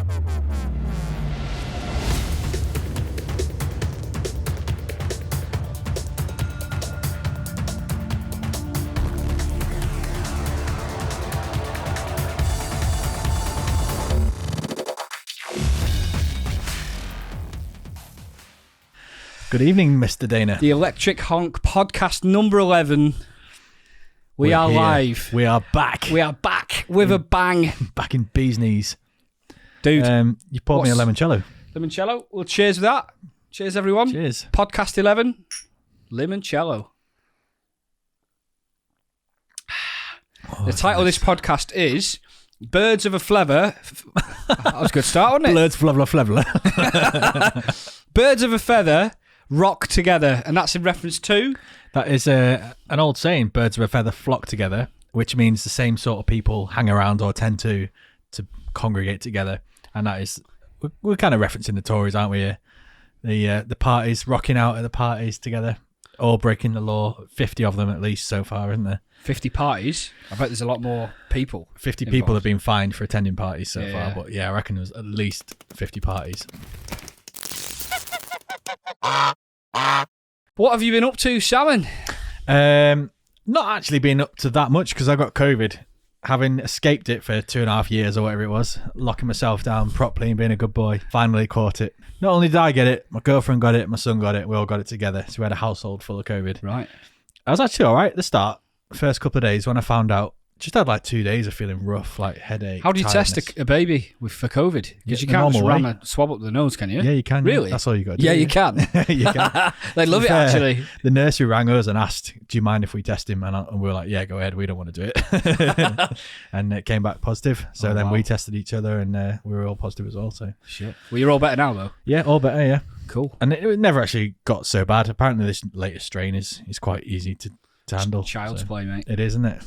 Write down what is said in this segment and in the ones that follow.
Good evening, Mr. Daena. The Electric Honk podcast number 11. We're are here. live. We are back. We are back with a bang. Back in bee's knees. Dude. You poured me a limoncello. Limoncello. Well, cheers for that. Cheers, everyone. Cheers. Podcast 11. Limoncello. The title of this podcast is Birds of a Feather. That was a good start, wasn't it? Birds flavor. Birds of a feather rock together, and that's in reference to? That is an old saying, birds of a feather flock together, which means the same sort of people hang around or tend to congregate together. And that is, we're kind of referencing the Tories, aren't we? The parties, rocking out at the parties together, all breaking the law. 50 of them at least so far, isn't there? 50 parties? I bet there's a lot more people. 50 involved. People have been fined for attending parties so Yeah. far, but yeah, I reckon there's at least 50 parties. What have you been up to, Salmon? Not actually been up to that much because I got COVID, having escaped it for 2.5 years or whatever it was, locking myself down properly and being a good boy. Finally caught it. Not only did I get it, my girlfriend got it, my son got it, we all got it together. So we had a household full of COVID. Right. I was actually all right at the start. First couple of days when I found out, just had like 2 days of feeling rough, like headache. How do you tiredness. test a baby for COVID? Because you the can't just normal ram way. a swab up the nose, can you? Yeah, you can. Really? That's all you got to do. Yeah, you can. You can. They love it, actually. The nurse who rang us and asked, do you mind if we test him? And we were like, yeah, go ahead. We don't want to do it. And it came back positive. So then we tested each other and we were all positive as well. So Shit. Well, you're all better now, though. yeah, all better, yeah. Cool. And it never actually got so bad. Apparently this latest strain is quite easy to handle. Child's play, mate. It is, isn't it?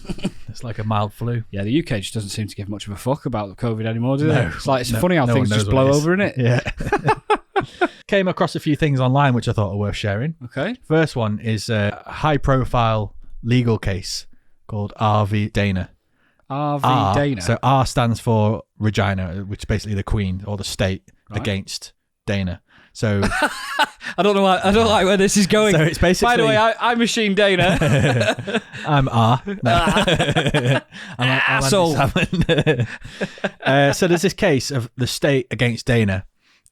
It's like a mild flu. Yeah, the UK just doesn't seem to give much of a fuck about COVID anymore, do they? No. It's funny how No things one knows just blow what it is. over, innit? Yeah. Came across a few things online which I thought were worth sharing. Okay. First one is a high-profile legal case called RV Daena. RV Daena. So R stands for Regina, which is basically the Queen or the state against Daena. So I don't know why. I don't like where this is going. So it's basically. By the way, I'm MachineDaena. I'm R. No. I'm Asshole. So there's this case of the state against Daena,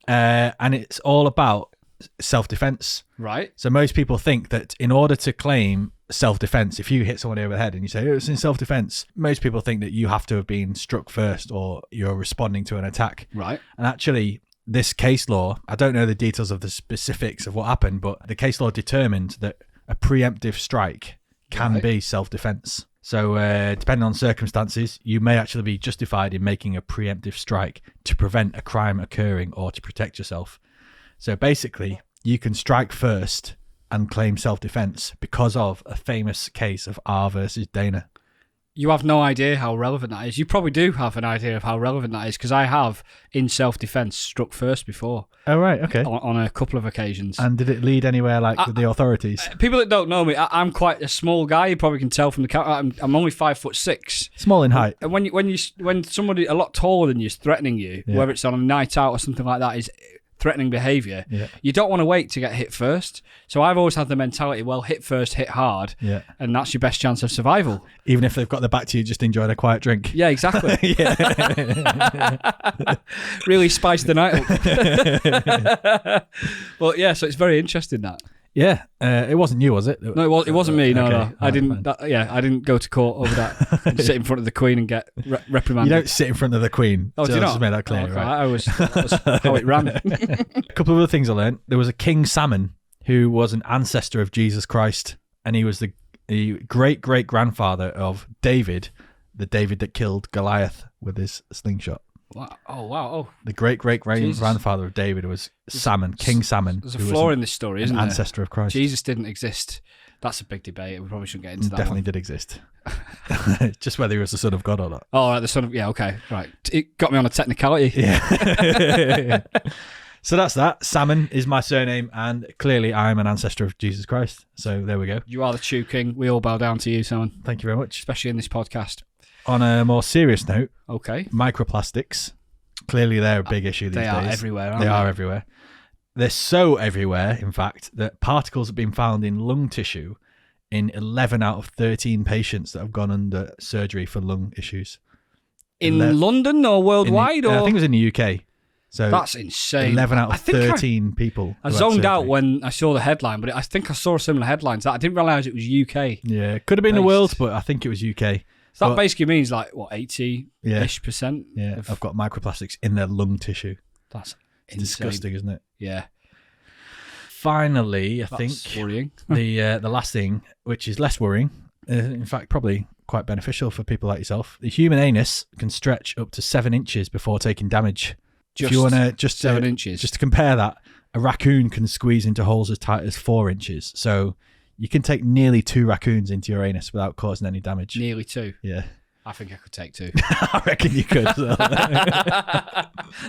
and it's all about self-defense. Right. So most people think that in order to claim self-defense, if you hit someone over the head and you say, oh, it's in self-defense, most people think that you have to have been struck first or you're responding to an attack. Right. And actually, this case law, I don't know the details of the specifics of what happened, but the case law determined that a preemptive strike can be self-defense. So depending on circumstances, you may actually be justified in making a preemptive strike to prevent a crime occurring or to protect yourself. So basically, you can strike first and claim self-defense because of a famous case of R versus Daena. You have no idea how relevant that is. You probably do have an idea of how relevant that is because I have, in self-defense, struck first before. Oh, right. Okay. On a couple of occasions. And did it lead anywhere with the authorities? People that don't know me, I'm quite a small guy. You probably can tell from the camera. I'm only 5'6". Small in height. And when somebody a lot taller than you is threatening you, whether it's on a night out or something like that, is threatening behaviour, you don't want to wait to get hit first. So I've always had the mentality, well, hit first, hit hard, and that's your best chance of survival. Even if they've got their back to you, just enjoyed a quiet drink. Yeah, exactly. Really spiced the night up. But yeah, so it's very interesting that. Yeah, it wasn't you, was it? No, it wasn't me. No, okay. no, I didn't. I didn't go to court over that. And sit in front of the Queen and get reprimanded. You don't sit in front of the Queen. Oh, do you not? Just made that clear, okay. right? That was how it ran. A couple of other things I learned. There was a King Salmon who was an ancestor of Jesus Christ, and he was the great-great-grandfather of David, the David that killed Goliath with his slingshot. Wow. Oh, wow. Oh. The great-great-grandfather of David was Salmon, King Salmon. There's a flaw in this story, isn't there? Ancestor of Christ. Jesus didn't exist. That's a big debate. We probably shouldn't get into that. Definitely did exist. Just whether he was the son of God or not. Oh, right, the son of... Yeah, okay. Right. It got me on a technicality. Yeah. So that's that. Salmon is my surname, and clearly I'm an ancestor of Jesus Christ. So there we go. You are the true king. We all bow down to you, Salmon. Thank you very much. Especially in this podcast. On a more serious note, okay, microplastics Clearly, they're a big issue these days. They are everywhere, aren't they? They are everywhere. They're so everywhere, in fact, that particles have been found in lung tissue in 11 out of 13 patients that have gone under surgery for lung issues. In London or worldwide? I think it was in the UK. So that's insane. 11 out of 13 people. I zoned out when I saw the headline, but I think I saw similar headlines. I didn't realise it was UK. Yeah, it could have been the world, but I think it was UK. So that basically means 80-ish percent? Yeah, I've got microplastics in their lung tissue. That's insane. Disgusting, isn't it? Yeah. Finally, That's think worrying. the last thing, which is less worrying, in fact, probably quite beneficial for people like yourself. The human anus can stretch up to 7 inches before taking damage. If you want to just 7 inches. Just to compare that, a raccoon can squeeze into holes as tight as 4 inches. So you can take nearly 2 raccoons into your anus without causing any damage. Nearly 2. Yeah. I think I could take 2. I reckon you could.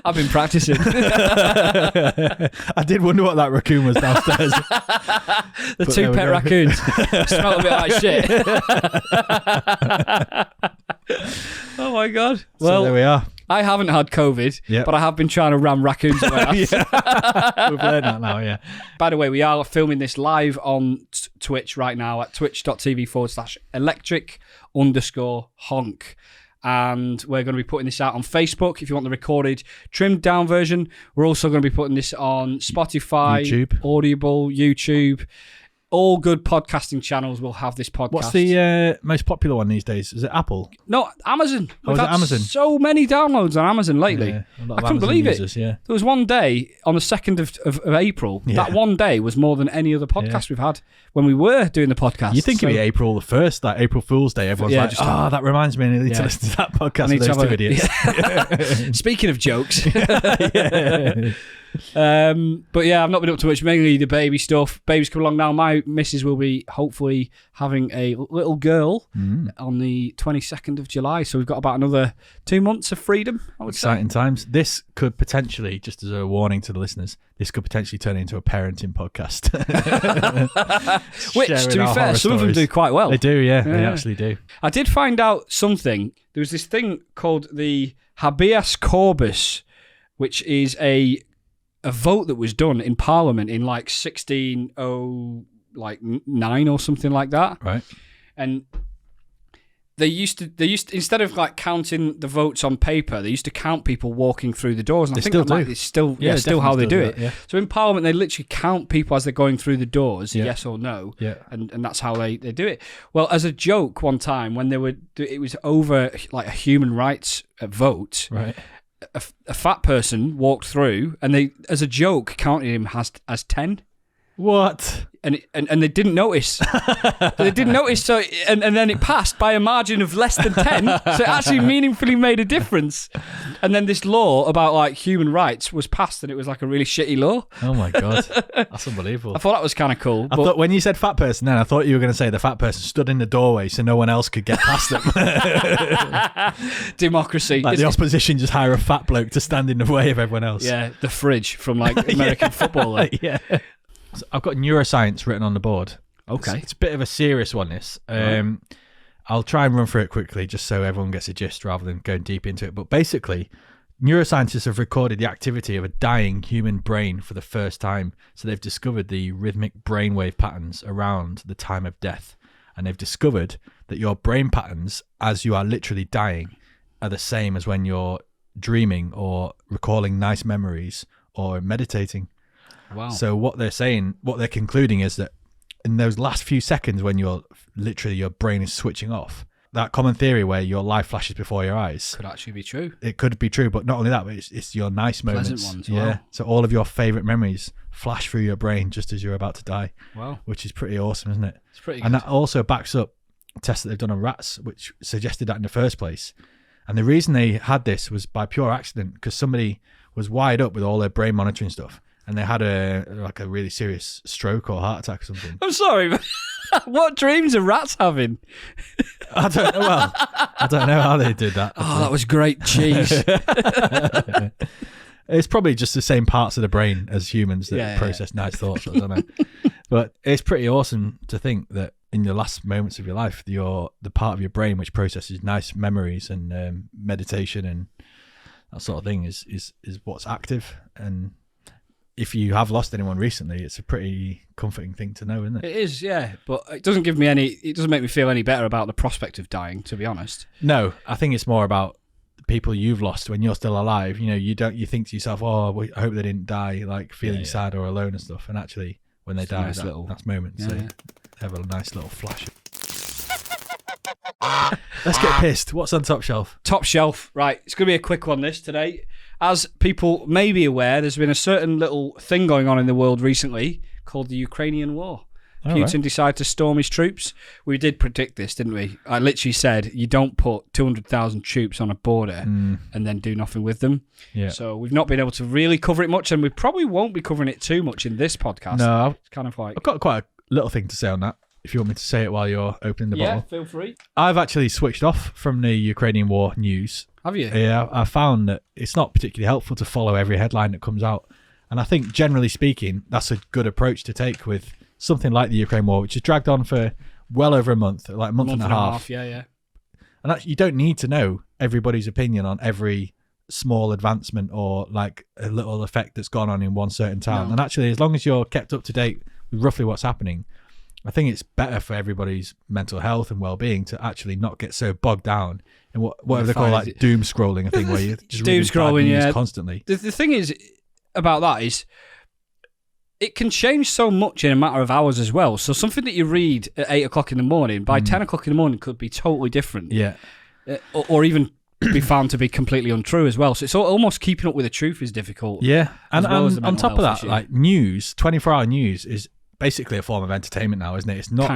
I've been practicing. I did wonder what that raccoon was downstairs. The 2 pet raccoons. Smell a bit like shit. Oh my God. Well, so there we are. I haven't had COVID, but I have been trying to ram raccoons away. We've learned that now, yeah. By the way, we are filming this live on Twitch right now at twitch.tv/electric_honk. And we're going to be putting this out on Facebook if you want the recorded, trimmed down version. We're also going to be putting this on Spotify, YouTube. Audible, YouTube. All good podcasting channels will have this podcast. What's the most popular one these days? Is it Apple? No, Amazon. We've had Amazon? So many downloads on Amazon lately. Yeah, I couldn't believe it. Yeah. There was one day on the 2nd of April. Yeah. That one day was more than any other podcast we've had when we were doing the podcast. You think it'd be April the 1st, like April Fool's Day. Everyone's like, that reminds me. I need to listen to that podcast with those 2 idiots. Speaking of jokes. But yeah, I've not been up to much, mainly the baby stuff. Baby's come along now. My missus will be hopefully having a little girl on the 22nd of July, so we've got about another 2 months of freedom, I would say. Exciting times. This could potentially, just as a warning to the listeners, this could potentially turn into a parenting podcast. Which, to be fair, some of them do quite well. They do, yeah. They actually do. I did find out something. There was this thing called the Habeus Corpus, which is a vote that was done in Parliament in 1609 or something like that. Right. And they used to instead of counting the votes on paper, they used to count people walking through the doors. And I think it's still how they do it. Yeah. So in Parliament, they literally count people as they're going through the doors, yes or no. Yeah. And that's how they do it. Well, as a joke one time when it was over a human rights vote. Right. A fat person walked through, and they, as a joke, counted him as 10. What? And they didn't notice. They didn't notice. So and then it passed by a margin of less than 10. So it actually meaningfully made a difference. And then this law about human rights was passed, and it was a really shitty law. Oh my God, that's unbelievable. I thought that was kind of cool. I thought when you said fat person, then I thought you were going to say the fat person stood in the doorway so no one else could get past them. Democracy. The opposition just hire a fat bloke to stand in the way of everyone else. Yeah, the fridge from American football. Yeah. So I've got neuroscience written on the board. Okay. It's a bit of a serious one, this. I'll try and run through it quickly just so everyone gets a gist rather than going deep into it. But basically, neuroscientists have recorded the activity of a dying human brain for the first time. So they've discovered the rhythmic brainwave patterns around the time of death. And they've discovered that your brain patterns as you are literally dying are the same as when you're dreaming or recalling nice memories or meditating. Wow. So what they're concluding is that in those last few seconds when your brain is switching off, that common theory where your life flashes before your eyes could actually be true. It could be true, but not only that, but it's your nice moments. Pleasant ones. Yeah. Wow. So all of your favorite memories flash through your brain just as you're about to die. Wow. Which is pretty awesome, isn't it? It's pretty good. And that also backs up tests that they've done on rats, which suggested that in the first place. And the reason they had this was by pure accident, because somebody was wired up with all their brain monitoring stuff. And they had a really serious stroke or heart attack or something. I'm sorry, but what dreams are rats having? I don't know. Well, I don't know how they did that. Oh, that was great cheese. It's probably just the same parts of the brain as humans that process nice thoughts. I don't know. But it's pretty awesome to think that in your last moments of your life, the part of your brain which processes nice memories and meditation and that sort of thing is what's active. And if you have lost anyone recently, it's a pretty comforting thing to know, isn't it? It is, yeah. But it doesn't make me feel any better about the prospect of dying, to be honest. No, I think it's more about the people you've lost when you're still alive. You know, you think to yourself, oh, I hope they didn't die, like feeling sad or alone and stuff. And actually, when they die, that's moments. So they have a nice little flash. Let's get pissed. What's on top shelf? Top shelf, right. It's going to be a quick one this today. As people may be aware, there's been a certain little thing going on in the world recently called the Ukrainian war. Putin decided to storm his troops. We did predict this, didn't we? I literally said you don't put 200,000 troops on a border and then do nothing with them. Yeah. So we've not been able to really cover it much, and we probably won't be covering it too much in this podcast. No. It's kind of like... I've got quite a little thing to say on that, if you want me to say it while you're opening the bottle. Yeah, feel free. I've actually switched off from the Ukrainian war news. Have you? Yeah, I found that it's not particularly helpful to follow every headline that comes out. And I think, generally speaking, that's a good approach to take with something like the Ukraine war, which has dragged on for well over a month, like a month and a half. Yeah. And you don't need to know everybody's opinion on every small advancement or like a little effect that's gone on in one certain town. No. And actually, as long as you're kept up to date with roughly what's happening, I think it's better for everybody's mental health and well-being to actually not get so bogged down in whatever they call like doom scrolling, a thing where you just doom scrolling constantly. The thing is about that is it can change so much in a matter of hours as well. So something that you read at 8 o'clock in the morning, by 10 o'clock in the morning could be totally different. Yeah. Or even be found to be completely untrue as well. So it's almost keeping up with the truth is difficult. Yeah. And on top of that, like news, 24-hour news is basically a form of entertainment now, isn't it? It's not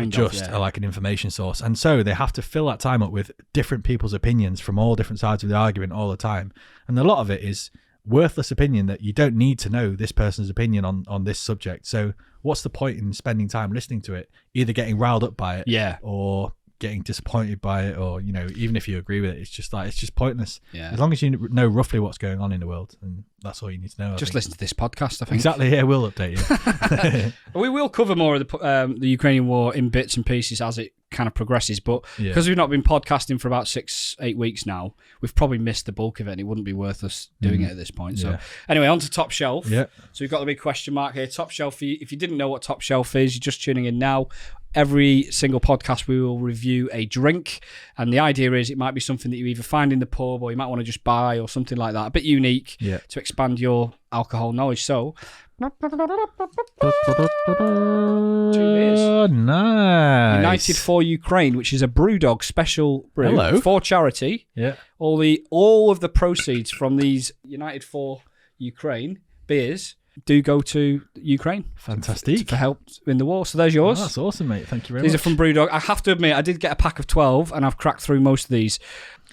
like an information source. And so they have to fill that time up with different people's opinions from all different sides of the argument all the time. And a lot of it is worthless opinion that you don't need to know this person's opinion on this subject. So what's the point in spending time listening to it, either getting riled up by it or getting disappointed by it, or, you know, even if you agree with it, it's just pointless. As long as you know roughly what's going on in the world, and that's all you need to know. Just listen to this podcast, I think. Exactly. Yeah, we'll update you. We will cover more of the Ukrainian war in bits and pieces as it kind of progresses, but because we've not been podcasting for about 6-8 weeks now, we've probably missed the bulk of it, and it wouldn't be worth us doing it at this point. So anyway, on to top shelf. So we've got the big question mark here. Top shelf. If you didn't know what top shelf is, you're just tuning in now. Every single podcast we will review a drink, and the idea is it might be something that you either find in the pub or you might want to just buy or something like that, a bit unique to expand your alcohol knowledge. So 2 beers. Nice. United for Ukraine, which is a Brewdog special brew for charity. Yeah. All of the proceeds from these United for Ukraine beers do go to Ukraine. Fantastic. For help in the war. So there's yours. Oh, that's awesome, mate. Thank you very much. These are from Brewdog. I have to admit, I did get a pack of 12 and I've cracked through most of these.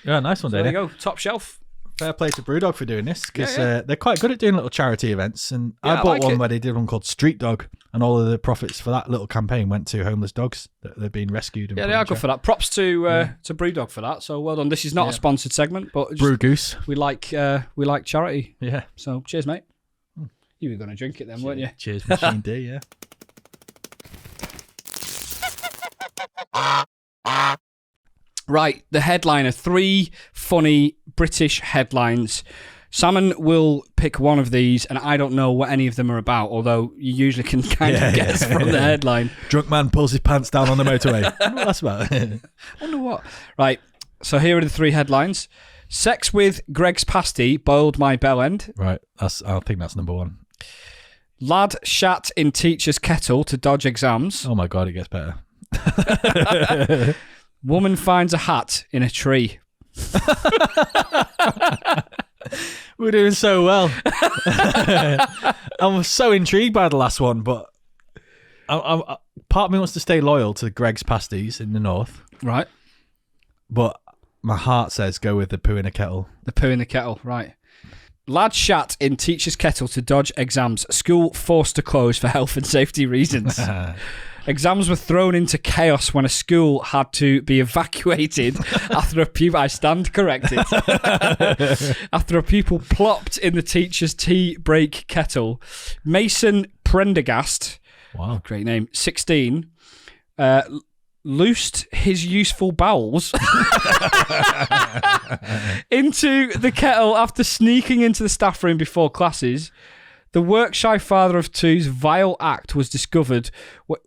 Yeah, nice one, so there you go. Top shelf. Fair play to Brewdog for doing this, because they're quite good at doing little charity events. And I bought one where they did one called Street Dog, and all of the profits for that little campaign went to homeless dogs that they've been rescued. Yeah, they are good for that. Props to Brewdog for that. So well done. This is not a sponsored segment, but Brew Goose. We like charity. Yeah. So cheers, mate. You were going to drink it then, weren't you? Cheers, MachineDaena, Right, the headliner. 3 funny British headlines. Salmon will pick one of these, and I don't know what any of them are about, although you usually can kind of guess from the headline. Drunk man pulls his pants down on the motorway. I wonder what that's about. I wonder what. Right, so here are the 3 headlines. Sex with Greg's pasty boiled my bell end. Right, I think that's number 1. Lad shat in teacher's kettle to dodge exams. Oh my God, it gets better. Woman finds a hat in a tree. We're doing so well. I'm so intrigued by the last one, but part of me wants to stay loyal to Greg's pasties in the north. Right. But my heart says go with the poo in a kettle. The poo in the kettle, right. Lad shat in teacher's kettle to dodge exams. School forced to close for health and safety reasons. Exams were thrown into chaos when a school had to be evacuated after a pupil... I stand corrected. After a pupil plopped in the teacher's tea break kettle. Mason Prendergast, wow, great name, 16, loosed his useful bowels into the kettle after sneaking into the staff room before classes. The work-shy father of two's vile act was discovered.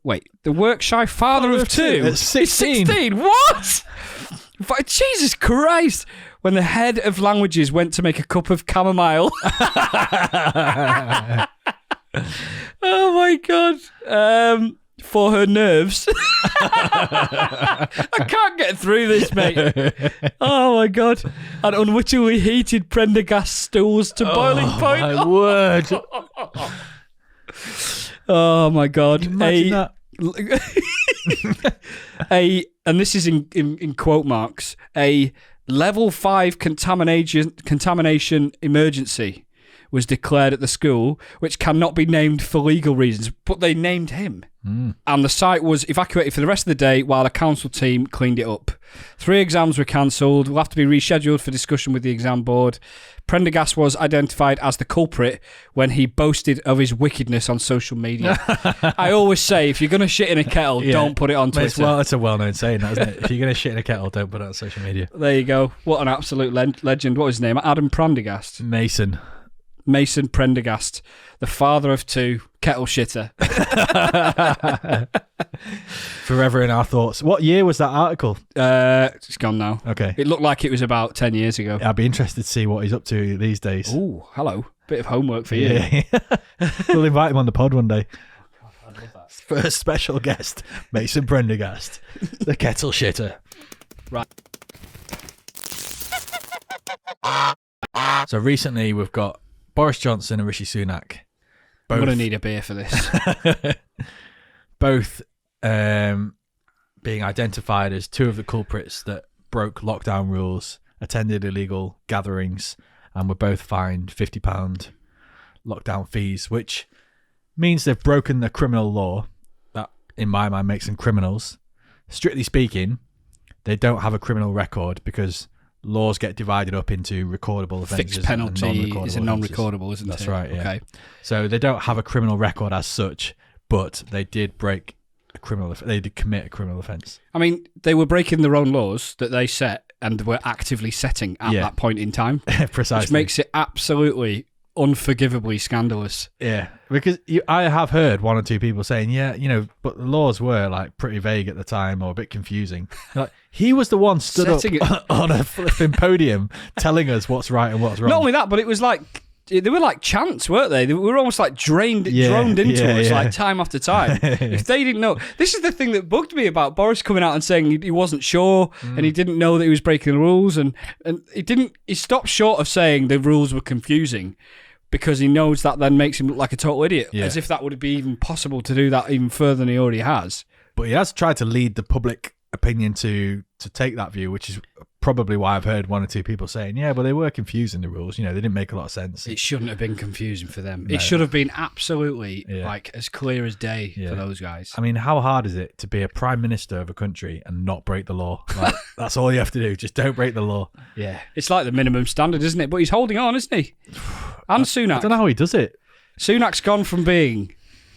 Wait, the work-shy father of two? At 16. 16? What? Jesus Christ. When the head of languages went to make a cup of chamomile. Oh, my God. For her nerves. I can't get through this, mate. Oh my God. And unwittingly heated Prendergast stools to boiling point. My word. Oh my God. Imagine that. And this is in quote marks, a level 5 contamination emergency was declared at the school, which cannot be named for legal reasons, but they named him. And the site was evacuated for the rest of the day while a council team cleaned it up. 3 exams were cancelled, will have to be rescheduled for discussion with the exam board. Prendergast was identified as the culprit when he boasted of his wickedness on social media. I always say, if you're going to shit in a kettle, don't put it on Twitter. Well, it's a well-known saying, that, isn't it? If you're going to shit in a kettle, don't put it on social media. There you go. What an absolute legend. What was his name? Adam Prendergast. Mason Prendergast, the father of 2, kettle shitter. Forever in our thoughts. What year was that article? It's gone now. Okay. It looked like it was about 10 years ago. I'd be interested to see what he's up to these days. Ooh, hello. Bit of homework for you. Yeah. We'll invite him on the pod one day. Oh, God, I love that. First special guest, Mason Prendergast, the kettle shitter. Right. So recently we've got Boris Johnson and Rishi Sunak. I'm going to need a beer for this. Both being identified as 2 of the culprits that broke lockdown rules, attended illegal gatherings, and were both fined £50 lockdown fees, which means they've broken the criminal law. That, in my mind, makes them criminals. Strictly speaking, they don't have a criminal record because laws get divided up into recordable offences. Fixed penalty is a non-recordable, isn't it? That's right, yeah. Okay. So they don't have a criminal record as such, but they did break a criminal. They did commit a criminal offence. I mean, they were breaking their own laws that they set and were actively setting at that point in time. Precisely. Which makes it absolutely unforgivably scandalous. Yeah, because I have heard 1 or 2 people saying, but the laws were like pretty vague at the time or a bit confusing. Like, he was the one stood up on a flipping podium telling us what's right and what's wrong. Not only that, but it was like, they were like chants, weren't they? They were almost like droned into us like time after time. If they didn't know, this is the thing that bugged me about Boris coming out and saying he wasn't sure and he didn't know that he was breaking the rules, and he stopped short of saying the rules were confusing, because he knows that then makes him look like a total idiot, as if that would be even possible to do that even further than he already has. But he has tried to lead the public opinion to take that view, which is probably why I've heard 1 or 2 people saying, but they were confusing the rules. They didn't make a lot of sense. It shouldn't have been confusing for them. No. It should have been absolutely like as clear as day for those guys. I mean, how hard is it to be a prime minister of a country and not break the law? Like, that's all you have to do. Just don't break the law. Yeah. It's like the minimum standard, isn't it? But he's holding on, isn't he? And Sunak. I don't know how he does it. Sunak's gone from being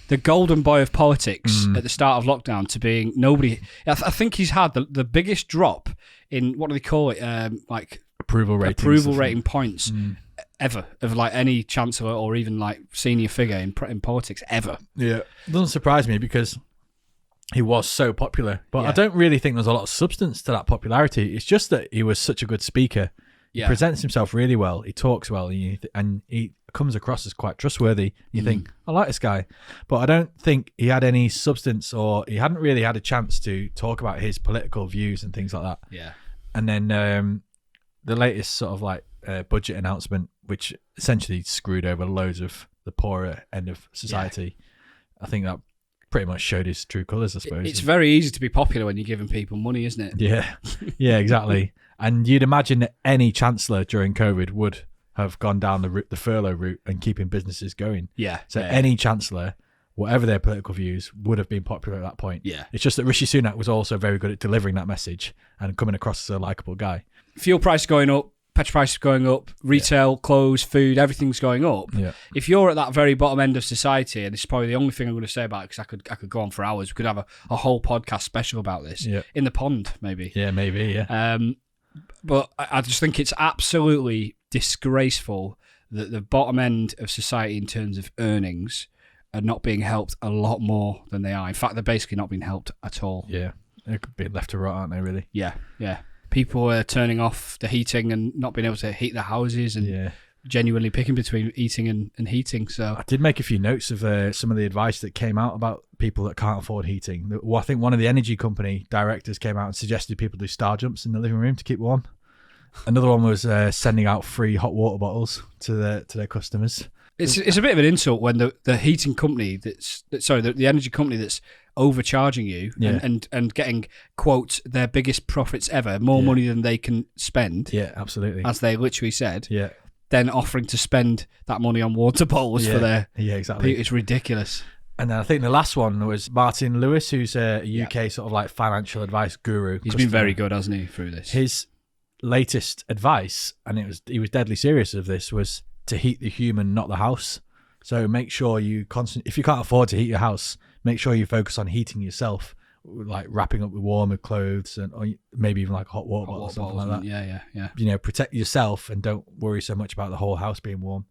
the golden boy of politics at the start of lockdown to being nobody. I think he's had the biggest drop in, what do they call it? Like approval rating points ever of like any chancellor or even like senior figure in politics ever. Yeah. It doesn't surprise me because he was so popular, but I don't really think there's a lot of substance to that popularity. It's just that he was such a good speaker. He presents himself really well. He talks well, and he comes across as quite trustworthy. You think, I like this guy. But I don't think he had any substance, or he hadn't really had a chance to talk about his political views and things like that. Yeah. And then the latest sort of like budget announcement, which essentially screwed over loads of the poorer end of society. I think that pretty much showed his true colours, I suppose. It's very easy to be popular when you're giving people money, isn't it? Yeah. Yeah, exactly. And you'd imagine that any chancellor during COVID would have gone down the furlough route and keeping businesses going. Yeah. So any chancellor, whatever their political views, would have been popular at that point. Yeah. It's just that Rishi Sunak was also very good at delivering that message and coming across as a likeable guy. Fuel price going up, petrol prices going up, retail, clothes, food, everything's going up. Yeah. If you're at that very bottom end of society, and this is probably the only thing I'm going to say about it, because I could go on for hours. We could have a whole podcast special about this. Yeah. In the pond, maybe. Yeah, maybe, yeah. But I just think it's absolutely disgraceful that the bottom end of society in terms of earnings are not being helped a lot more than they are. In fact, they're basically not being helped at all. Yeah. They could be left to rot, aren't they, really? Yeah, yeah. People are turning off the heating and not being able to heat their houses and genuinely picking between eating and heating. So I did make a few notes of some of the advice that came out about people that can't afford heating. Well, I think one of the energy company directors came out and suggested people do star jumps in the living room to keep warm. Another one was sending out free hot water bottles to their customers. It's a bit of an insult when the heating company the energy company that's overcharging you and getting, quote, their biggest profits ever, more money than they can spend. Yeah, absolutely. As they literally said. Yeah. Then offering to spend that money on water bottles for their... Yeah, exactly. It's ridiculous. And then I think the last one was Martin Lewis, who's a UK sort of like financial advice guru. He's been very good, hasn't he, through this? His latest advice, and he was deadly serious of this, was to heat the human, not the house. So make sure if you can't afford to heat your house, make sure you focus on heating yourself, like wrapping up with warmer clothes or maybe even like a hot water bottle or something like that. Yeah. Protect yourself and don't worry so much about the whole house being warm.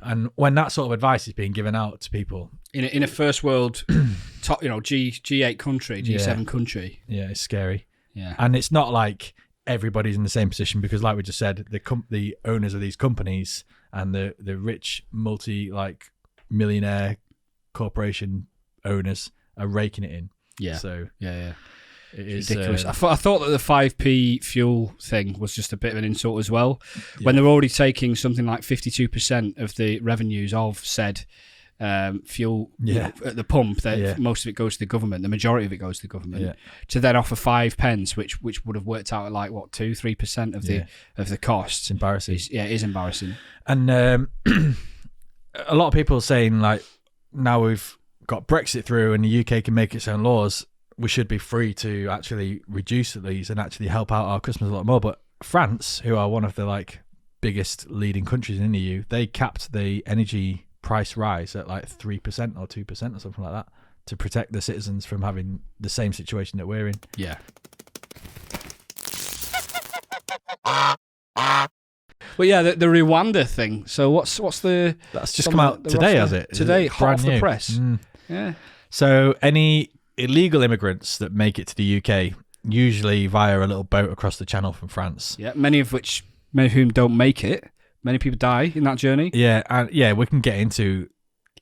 And when that sort of advice is being given out to people in a first world top, G8 country, G7 country, it's scary. Yeah, and it's not like everybody's in the same position, because like we just said, the owners of these companies and the rich millionaire corporation owners are raking it in. Yeah. So yeah. It's ridiculous. I thought that the 5p fuel thing was just a bit of an insult as well. When they're already taking something like 52% of the revenues of said fuel at the pump, most of it goes to the government. The majority of it goes to the government. Yeah. To then offer 5 pence, which would have worked out at like 2-3% of the cost. It's embarrassing. It is embarrassing. And a lot of people are saying, like, now we've got Brexit through and the UK can make its own laws, we should be free to actually reduce these and actually help out our customers a lot more. But France, who are one of the biggest leading countries in the EU, they capped the energy price rise at 3% or 2% or something like that to protect the citizens from having the same situation that we're in. Yeah. Well, yeah, the Rwanda thing. So what's the... That's just come out today, has it? Today, hot off the press. Mm. Yeah. So any illegal immigrants that make it to the UK, usually via a little boat across the channel from France. Yeah, many of whom don't make it. Many people die in that journey. Yeah, and we can get into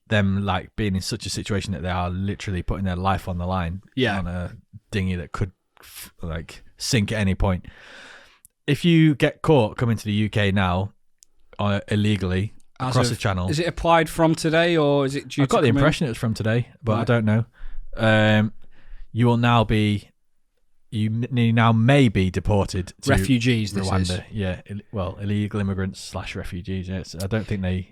them being in such a situation that they are literally putting their life on the line on a dinghy that could sink at any point. If you get caught coming to the UK now illegally across the channel, is it applied from today or is it due? I've got the impression it was from today, but right. I don't know. You will now be. You now may be deported to refugees. Rwanda. This is. Yeah, illegal immigrants / refugees. Yes, I don't think they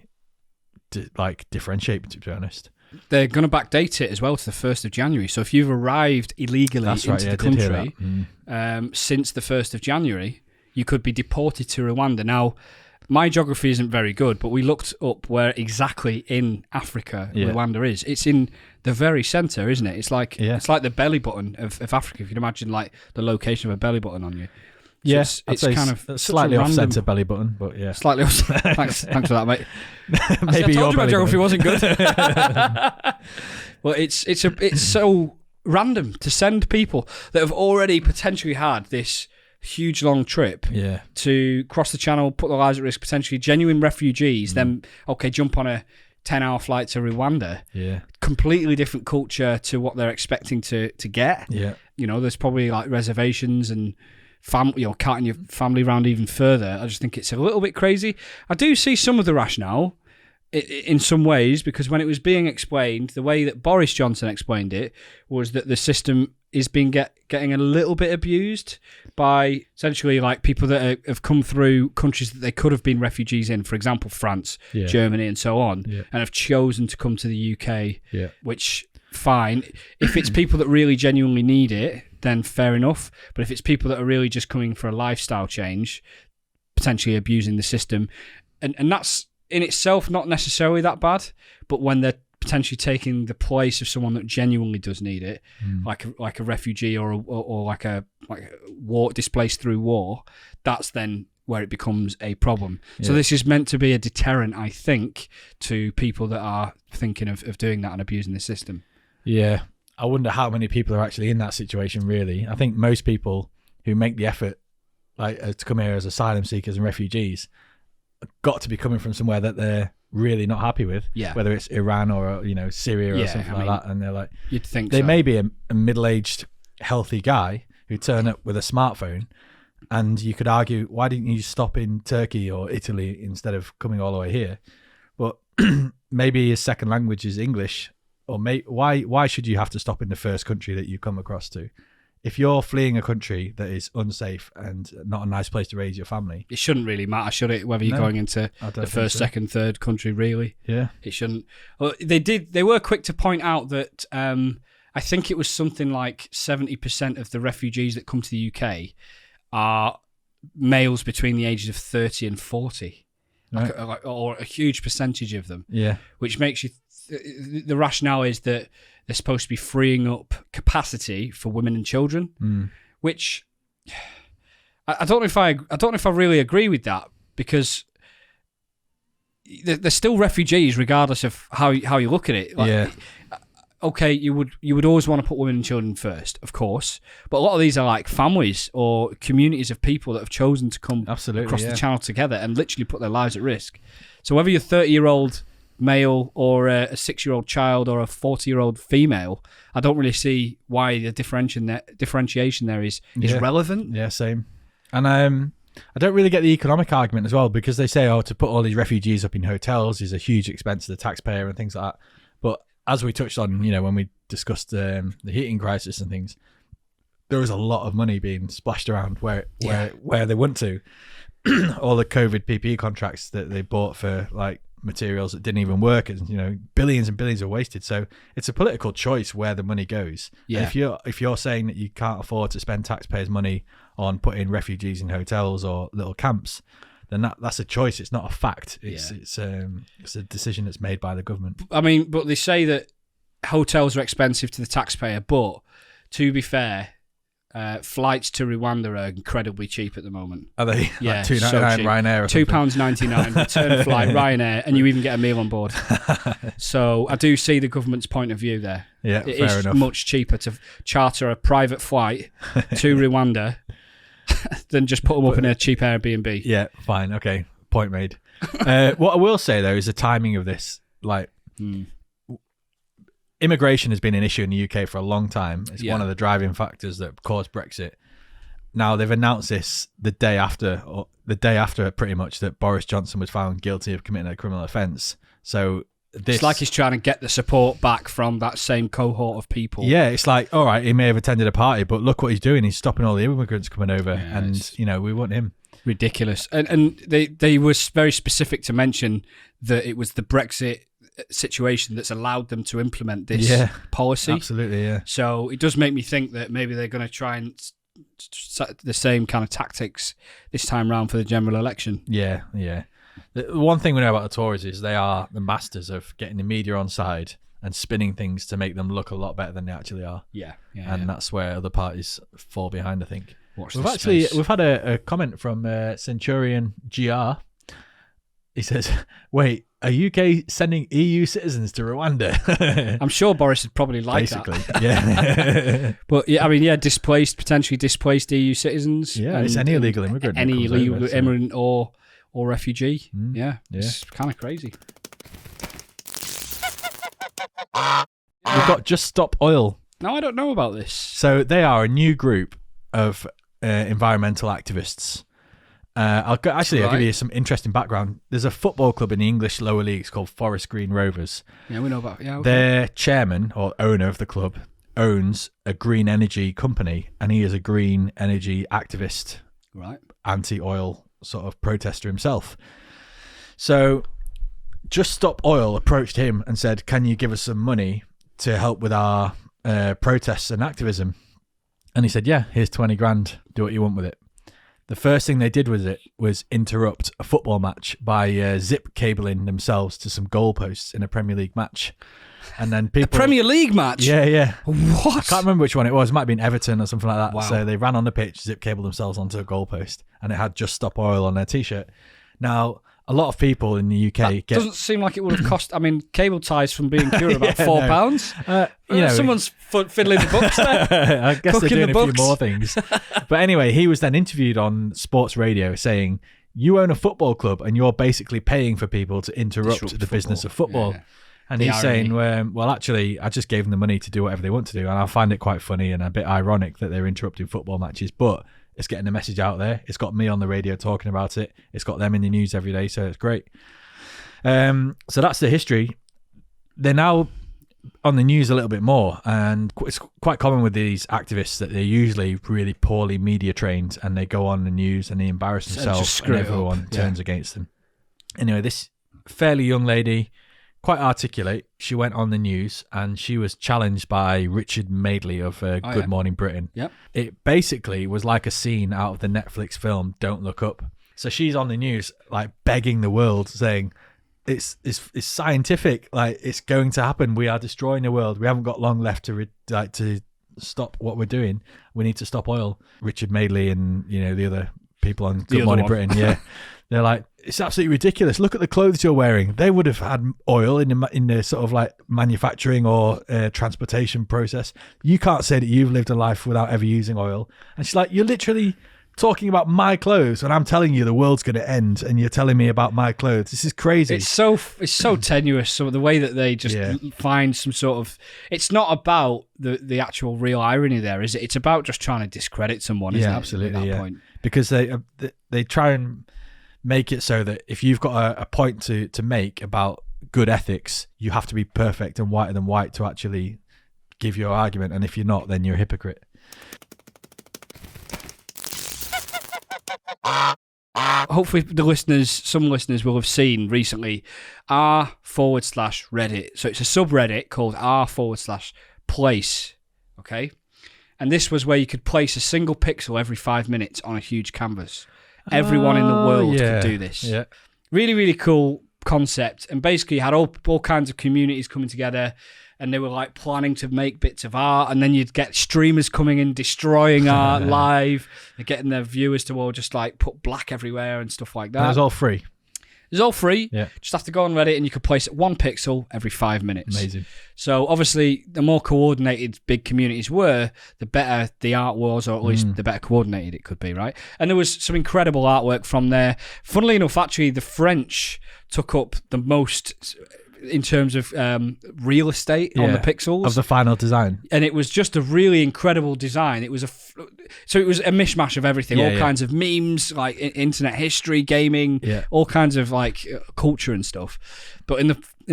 differentiate, to be honest. They're going to backdate it as well to the 1st of January. So if you've arrived illegally into the country since the 1st of January, you could be deported to Rwanda. Now, my geography isn't very good, but we looked up where exactly in Africa Rwanda is. It's in the very centre, isn't it? It's like the belly button of Africa. If you can imagine the location of a belly button on you. So yes, it's kind of slightly off-centre belly button, but yeah, slightly off. Thanks for that, mate. Maybe I told you my geography wasn't good. Well, it's so random to send people that have already potentially had this huge long trip to cross the channel, put their lives at risk, potentially genuine refugees, then jump on a 10-hour flight to Rwanda. Yeah. Completely different culture to what they're expecting to get. Yeah. There's probably reservations and carting your family around even further. I just think it's a little bit crazy. I do see some of the rationale in some ways, because when it was being explained, the way that Boris Johnson explained it was that the system is getting a little bit abused by essentially people that have come through countries that they could have been refugees in, for example, France, Germany, and so on, and have chosen to come to the UK, which, fine. If it's people that really genuinely need it, then fair enough. But if it's people that are really just coming for a lifestyle change, potentially abusing the system, and that's in itself not necessarily that bad, but when they're potentially taking the place of someone that genuinely does need it, like a refugee or like a war displaced through war, that's then where it becomes a problem. Yeah. So this is meant to be a deterrent, I think, to people that are thinking of doing that and abusing the system. Yeah, I wonder how many people are actually in that situation, really. I think most people who make the effort to come here as asylum seekers and refugees got to be coming from somewhere that they're really not happy with, whether it's Iran or Syria or something like that, and they're like, you'd think they so. may be a middle-aged healthy guy who turn up with a smartphone, and you could argue, why didn't you stop in Turkey or Italy instead of coming all the way here? But maybe his second language is English, or why should you have to stop in the first country that you come across to? If you're fleeing a country that is unsafe and not a nice place to raise your family, it shouldn't really matter, should it? Whether you're going into the first, second, third country, really. Yeah, it shouldn't. Well, they were quick to point out that I think it was something like 70% of the refugees that come to the UK are males between the ages of 30 and 40, or a huge percentage of them. Yeah, which makes you. The rationale is that they're supposed to be freeing up capacity for women and children, which I don't know if I really agree with that, because they're still refugees regardless of how you look at it. Okay, you would always want to put women and children first, of course, but a lot of these are like families or communities of people that have chosen to come across the channel together and literally put their lives at risk. So whether you're 30-year-old male or a 6-year-old child or a 40-year-old female, I don't really see why the differentiation there is relevant. Yeah, same. And I don't really get the economic argument as well, because they say, to put all these refugees up in hotels is a huge expense to the taxpayer and things like that. But as we touched on, when we discussed the heating crisis and things, there was a lot of money being splashed around where they went to. All the COVID PPE contracts that they bought for like materials that didn't even work, and billions and billions are wasted. So it's a political choice where the money goes. And if you're saying that you can't afford to spend taxpayers' money on putting refugees in hotels or little camps, then that's a choice. It's not a fact. It's a decision that's made by the government. I mean, but they say that hotels are expensive to the taxpayer, but to be fair, flights to Rwanda are incredibly cheap at the moment. Are they? Yeah, like $2.99 Ryanair or something? £2.99 return flight Ryanair, and you even get a meal on board. So I do see the government's point of view there. Yeah, it fair is enough. much cheaper to charter a private flight to Rwanda than just put them up in a cheap Airbnb. Yeah, fine. Okay, point made. What I will say though is the timing of this. Immigration has been an issue in the UK for a long time. It's one of the driving factors that caused Brexit. Now they've announced this the day after pretty much, that Boris Johnson was found guilty of committing a criminal offence. So it's like he's trying to get the support back from that same cohort of people. Yeah, it's like, all right, he may have attended a party, but look what he's doing. He's stopping all the immigrants coming over, and we want him. Ridiculous. And they were very specific to mention that it was the Brexit situation that's allowed them to implement this policy. Absolutely, yeah. So it does make me think that maybe they're going to try and the same kind of tactics this time round for the general election. Yeah. The one thing we know about the Tories is they are the masters of getting the media on side and spinning things to make them look a lot better than they actually are. And that's where other parties fall behind, I think. We've had a comment from Centurion GR. He says, "Wait, are UK sending EU citizens to Rwanda?" I'm sure Boris would probably like that. Yeah. But potentially displaced EU citizens. Yeah, it's any illegal immigrant. Any illegal immigrant or refugee. Yeah, it's kind of crazy. We've got Just Stop Oil. No, I don't know about this. So they are a new group of environmental activists. I'll give you some interesting background. There's a football club in the English lower leagues called Forest Green Rovers. Yeah, we know about it. Yeah, okay. Their chairman or owner of the club owns a green energy company, and he is a green energy activist, right? Anti-oil sort of protester himself. So Just Stop Oil approached him and said, "Can you give us some money to help with our protests and activism?" And he said, "Yeah, here's 20 grand. Do what you want with it." the first thing they did with it was interrupt a football match by zip cabling themselves to some goalposts in a Premier League match. And then people... A Premier League match? Yeah. What? I can't remember which one it was. It might have been Everton or something like that. Wow. So they ran on the pitch, zip cabled themselves onto a goalpost, and it had Just Stop Oil on their T-shirt. Now, a lot of people in the UK doesn't seem like it would have cost... I mean, cable ties from B&Q are about £4. Someone's fiddling the books there. I guess they're doing a few more things. But anyway, he was then interviewed on sports radio saying, you own a football club and you're basically paying for people to interrupt the business of football. Yeah. And he's saying, well, actually, I just gave them the money to do whatever they want to do. And I find it quite funny and a bit ironic that they're interrupting football matches. But it's getting the message out there. It's got me on the radio talking about it. It's got them in the news every day. So it's great. So that's the history. They're now on the news a little bit more. And it's quite common with these activists that they're usually really poorly media trained. And they go on the news and they embarrass themselves and everyone turns against them. Anyway, this fairly young lady... quite articulate. She went on the news and she was challenged by Richard Madeley of Good Morning Britain. Yep. It basically was like a scene out of the Netflix film Don't Look Up. So she's on the news, like begging the world, saying, "It's scientific. Like it's going to happen. We are destroying the world. We haven't got long left to stop what we're doing. We need to stop oil." Richard Madeley and the other people on Good Morning Britain, they're like, it's absolutely ridiculous. Look at the clothes you're wearing. They would have had oil in the sort of like manufacturing or transportation process. You can't say that you've lived a life without ever using oil. And she's like, you're literally talking about my clothes when I'm telling you the world's going to end and you're telling me about my clothes. This is crazy. It's so tenuous. So the way that they just find some sort of... It's not about the actual real irony there, is it? It's about just trying to discredit someone, isn't it? Absolutely, at that point. Because they try and make it so that if you've got a point to make about good ethics, you have to be perfect and whiter than white to actually give your argument. And if you're not, then you're a hypocrite. Hopefully some listeners will have seen recently r/Reddit. So it's a subreddit called r/place. Okay. And this was where you could place a single pixel every 5 minutes on a huge canvas. Everyone in the world could do this. Yeah. Really, really cool concept. And basically you had all kinds of communities coming together and they were like planning to make bits of art, and then you'd get streamers coming in destroying art live and getting their viewers to all just like put black everywhere and stuff like that. And it was all free. It's all free. Yeah. Just have to go on Reddit and you could place it 1 pixel every 5 minutes. Amazing. So obviously, the more coordinated big communities were, the better the art was, or at least the better coordinated it could be, right? And there was some incredible artwork from there. Funnily enough, actually, the French took up the most in terms of real estate on the pixels of the final design, and it was just a really incredible design. It was so it was a mishmash of everything, all kinds of memes, like internet history, gaming, all kinds of like culture and stuff. But in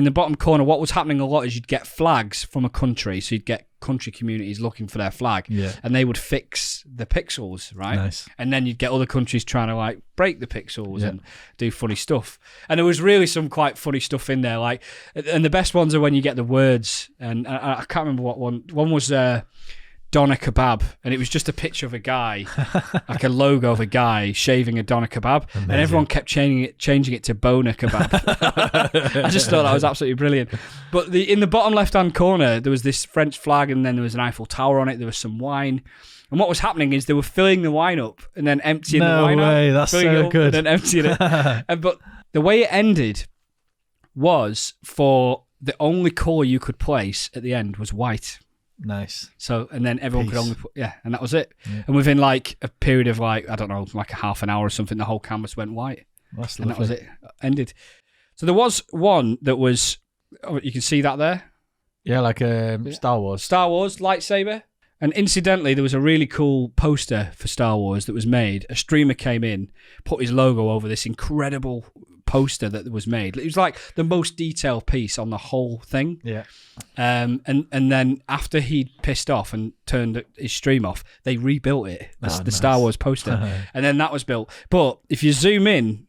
the bottom corner, what was happening a lot is you'd get flags from a country, so you'd get country communities looking for their flag, and they would fix the pixels, right? Nice. And then you'd get other countries trying to like break the pixels and do funny stuff. And there was really some quite funny stuff in there, like, and the best ones are when you get the words. And I can't remember what one. One was doner kebab, and it was just a picture of a guy, like a logo of a guy shaving a doner kebab. Amazing. And everyone kept changing it to boner kebab. I just thought that was absolutely brilliant. But in the bottom left-hand corner, there was this French flag, and then there was an Eiffel Tower on it. There was some wine. And what was happening is they were filling the wine up and then emptying the wine out. No way, that's so good. And then emptying it. But the way it ended was for the only colour you could place at the end was white. Nice. So, and then everyone could only put, and that was it. Yeah. And within like a period of like, I don't know, like a half an hour or something, the whole canvas went white. That's and lovely. that was it. Ended. So there was one that was, you can see that there? Yeah, like Star Wars. Star Wars, lightsaber. And incidentally, there was a really cool poster for Star Wars that was made. A streamer came in, put his logo over this incredible poster that was made. It was like the most detailed piece on the whole thing. Yeah. And then after he'd pissed off and turned his stream off, they rebuilt it. That's the Star Wars poster. And then that was built. But if you zoom in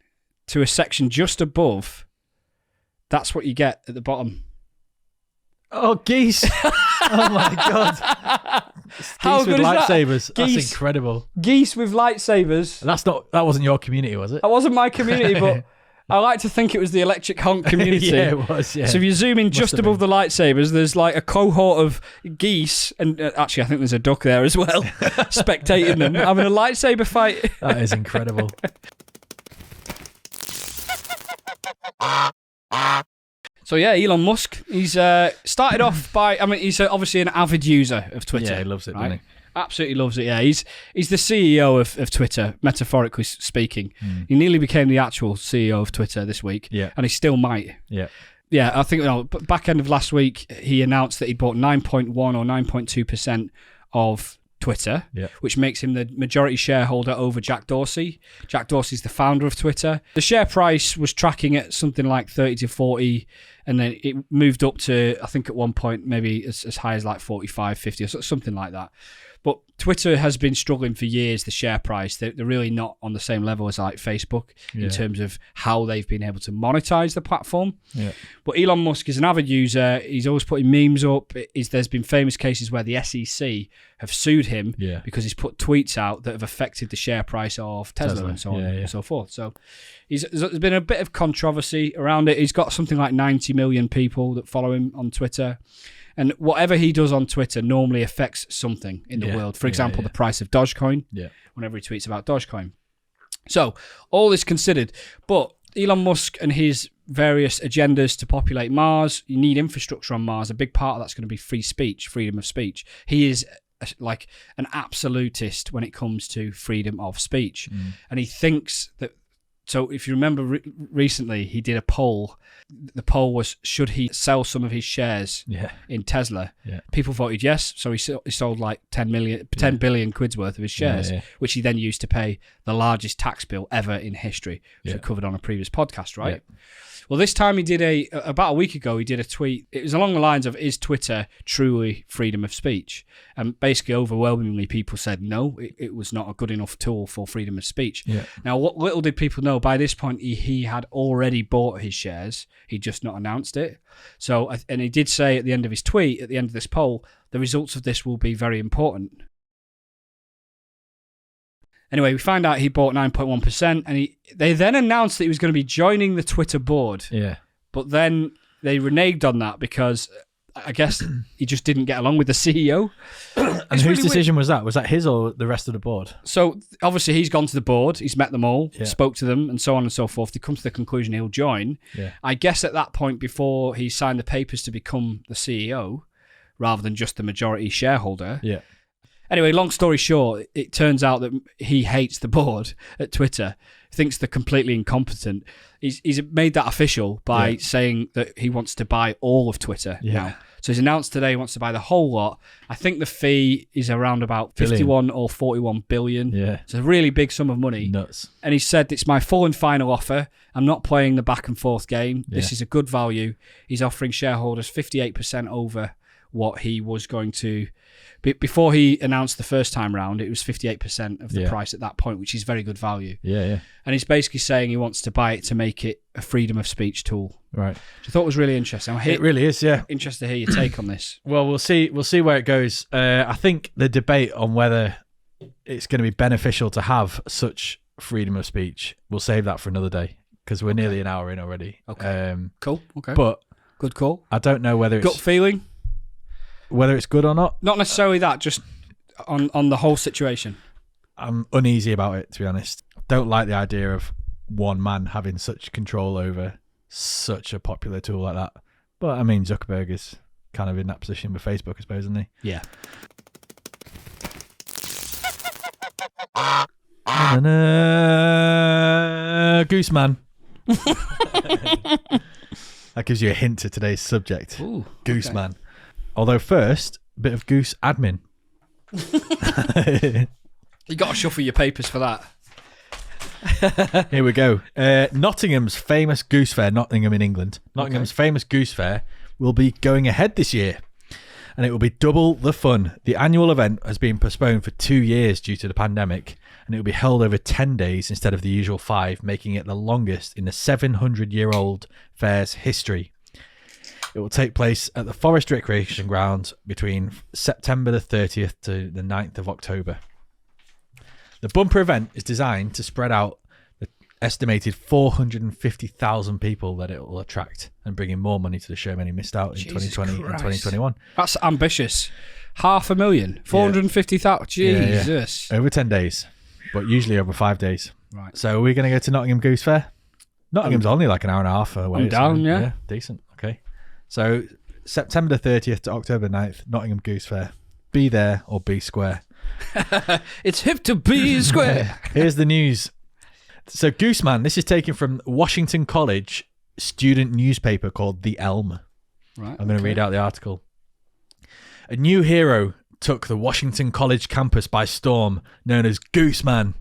to a section just above, that's what you get at the bottom. Oh, geese. Oh, my God. How Geese with good is that? lightsabers. That's Geese. incredible. Geese with lightsabers. That wasn't your community, was it? That wasn't my community, but I like to think it was the electric honk community. Yeah, it was, yeah. So if you zoom in just above the lightsabers, there's like a cohort of geese, and actually I think there's a duck there as well, spectating them, having a lightsaber fight. That is incredible. So yeah, Elon Musk, he's started off by, he's obviously an avid user of Twitter. Yeah, he loves it, right? doesn't he? Absolutely loves it, yeah. He's the CEO of Twitter, metaphorically speaking. He nearly became the actual CEO of Twitter this week, and he still might. Yeah. Yeah, I think back end of last week, he announced that he bought 9.1 or 9.2% of Twitter, which makes him the majority shareholder over Jack Dorsey. Jack Dorsey's the founder of Twitter. The share price was tracking at something like 30 to 40, and then it moved up to, I think at one point, maybe as high as like 45, 50 or something like that. But Twitter has been struggling for years, the share price. They're really not on the same level as like Facebook in terms of how they've been able to monetize the platform. Yeah. But Elon Musk is an avid user. He's always putting memes up. There's been famous cases where the SEC have sued him because he's put tweets out that have affected the share price of Tesla. And so on and so forth. So there's been a bit of controversy around it. He's got something like 90 million people that follow him on Twitter. And whatever he does on Twitter normally affects something in the world. For example, the price of Dogecoin, whenever he tweets about Dogecoin. So, all this considered. But Elon Musk and his various agendas to populate Mars, you need infrastructure on Mars. A big part of that's going to be free speech, freedom of speech. He is like an absolutist when it comes to freedom of speech. And he thinks that, so if you remember recently, he did a poll. The poll was, should he sell some of his shares in Tesla? People voted yes, so he sold like 10 billion quid's worth of his shares, which he then used to pay the largest tax bill ever in history, which we covered on a previous podcast, right? Well, this time he did about a week ago, he did a tweet. It was along the lines of, is Twitter truly freedom of speech? And basically, overwhelmingly, people said no, it was not a good enough tool for freedom of speech. Now, what little did people know, by this point, he had already bought his shares. He'd just not announced it. So, and he did say at the end of his tweet, at the end of this poll, the results of this will be very important. Anyway, we find out he bought 9.1%, and they then announced that he was going to be joining the Twitter board. Yeah. But then they reneged on that because I guess he just didn't get along with the CEO. And whose decision was that? Was that his or the rest of the board? So obviously he's gone to the board, he's met them all, spoke to them, and so on and so forth. They come to the conclusion he'll join. Yeah. I guess at that point, before he signed the papers to become the CEO, rather than just the majority shareholder. Yeah. Anyway, long story short, it turns out that he hates the board at Twitter, thinks they're completely incompetent. He's made that official by saying that he wants to buy all of Twitter now. So he's announced today he wants to buy the whole lot. I think the fee is around about 51 or 41 billion. Yeah. It's a really big sum of money. Nuts. And he said, it's my full and final offer. I'm not playing the back and forth game. This is a good value. He's offering shareholders 58% over what he was going to... Before he announced the first time round, it was 58% of the price at that point, which is very good value. And he's basically saying he wants to buy it to make it a freedom of speech tool. Right. Which I thought was really interesting. It really is, yeah. Interested to hear your take on this. Well, we'll see where it goes. I think the debate on whether it's going to be beneficial to have such freedom of speech, we'll save that for another day because we're nearly an hour in already. Okay. Cool. Okay. But good call. I don't know whether gut feeling. Whether it's good or not? Not necessarily that, just on the whole situation. I'm uneasy about it, to be honest. I don't like the idea of one man having such control over such a popular tool like that. But, I mean, Zuckerberg is kind of in that position with Facebook, I suppose, isn't he? Yeah. Gooseman. That gives you a hint to today's subject. Ooh, Gooseman. Okay. Although first, a bit of Goose admin. You got to shuffle your papers for that. Here we go. Nottingham's famous Goose Fair, Nottingham in England. Nottingham's famous Goose Fair will be going ahead this year. And it will be double the fun. The annual event has been postponed for 2 years due to the pandemic. And it will be held over 10 days instead of the usual 5, making it the longest in the 700-year-old fair's history. It will take place at the Forest Recreation Ground between September the 30th to the 9th of October. The bumper event is designed to spread out the estimated 450,000 people that it will attract and bring in more money to the show many missed out in 2020 and 2021. That's ambitious. 500,000, 450,000. Jesus. Yeah. Over 10 days, but usually over 5 days. Right. So we're going to go to Nottingham Goose Fair. Nottingham's only like an hour and a half away. I'm down, yeah. Decent. Okay. So September the 30th to October 9th, Nottingham Goose Fair. Be there or be square. It's hip to be square. Here's the news. So Gooseman, this is taken from Washington College student newspaper called The Elm. Right. I'm going to read out the article. A new hero took the Washington College campus by storm, known as Gooseman.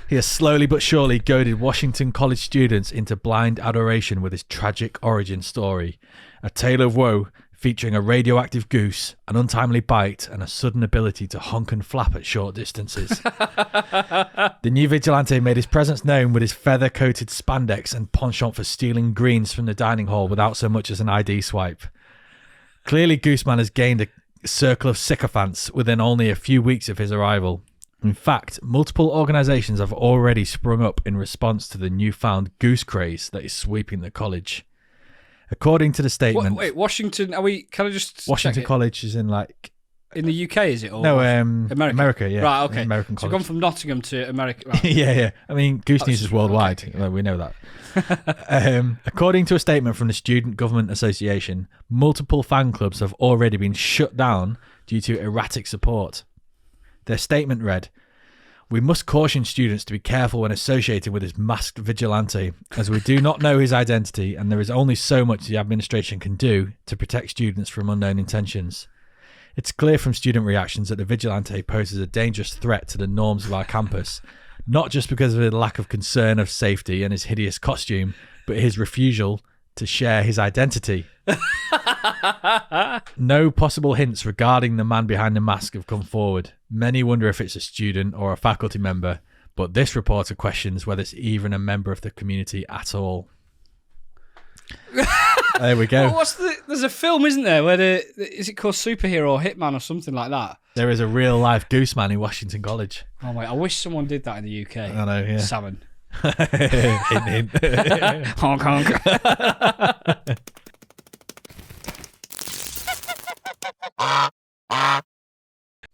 He has slowly but surely goaded Washington College students into blind adoration with his tragic origin story. A tale of woe featuring a radioactive goose, an untimely bite, and a sudden ability to honk and flap at short distances. The new vigilante made his presence known with his feather-coated spandex and penchant for stealing greens from the dining hall without so much as an ID swipe. Clearly, Gooseman has gained a circle of sycophants within only a few weeks of his arrival. In fact, multiple organisations have already sprung up in response to the newfound goose craze that is sweeping the college. According to the statement... Wait, Washington, can I just Washington College is in like... In the UK, is it? Or no, America, yeah. Right, okay. American so college. gone from Nottingham to America. Right. yeah. I mean, Goose News is worldwide. Okay. We know that. According to a statement from the Student Government Association, multiple fan clubs have already been shut down due to erratic support. Their statement read, "We must caution students to be careful when associating with this masked vigilante, as we do not know his identity and there is only so much the administration can do to protect students from unknown intentions. It's clear from student reactions that the vigilante poses a dangerous threat to the norms of our campus, not just because of the lack of concern of safety and his hideous costume, but his refusal to share his identity. No possible hints regarding the man behind the mask have come forward. Many wonder if it's a student or a faculty member, but this reporter questions whether it's even a member of the community at all." There we go. Well, there's a film, isn't there, where is it called Superhero or Hitman or something like that? There is a real life Gooseman in Washington College. Oh wait, I wish someone did that in the UK. I know, yeah. Salmon. Hint, hint. Honk, honk.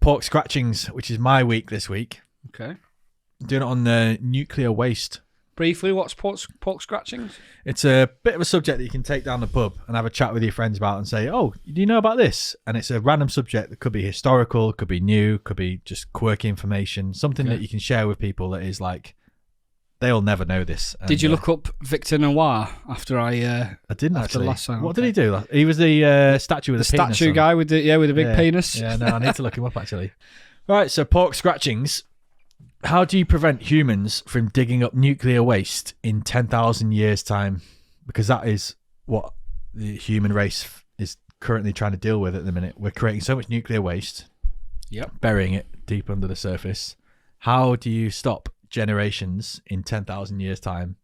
Pork scratchings, which is my week this week. Okay. Doing it on nuclear waste. Briefly, what's pork scratchings? It's a bit of a subject that you can take down the pub and have a chat with your friends about and say, "Oh, do you know about this?" And it's a random subject that could be historical, could be new, could be just quirky information, something that you can share with people that is like, they'll never know this. Did you look up Victor Noir after I didn't after actually. last time? What did he do? He was the statue with the the penis statue on. guy with the big penis. Yeah, no, I need to look him up actually. Right, so pork scratchings. How do you prevent humans from digging up nuclear waste in 10,000 years' time? Because that is what the human race is currently trying to deal with at the minute. We're creating so much nuclear waste, burying it deep under the surface. How do you stop generations in 10,000 years' time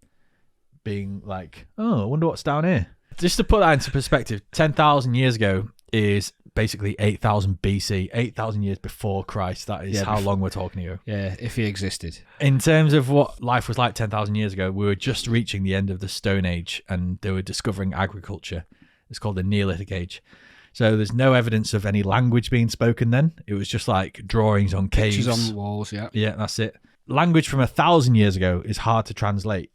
being like, "Oh, I wonder what's down here"? Just to put that into perspective, 10,000 years ago is basically 8,000 BC, 8,000 years before Christ. That is how long we're talking ago. Yeah, if he existed. In terms of what life was like 10,000 years ago, we were just reaching the end of the Stone Age and they were discovering agriculture. It's called the Neolithic Age. So there's no evidence of any language being spoken then. It was just like drawings on caves. Pictures on walls, yeah. Yeah, that's it. Language from 1,000 years ago is hard to translate.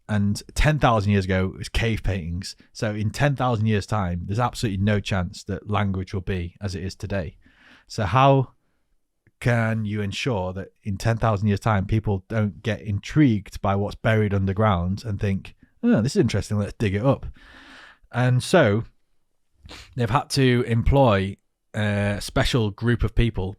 And 10,000 years ago, it was cave paintings. So in 10,000 years' time, there's absolutely no chance that language will be as it is today. So how can you ensure that in 10,000 years' time, people don't get intrigued by what's buried underground and think, "Oh, this is interesting, let's dig it up"? And so they've had to employ a special group of people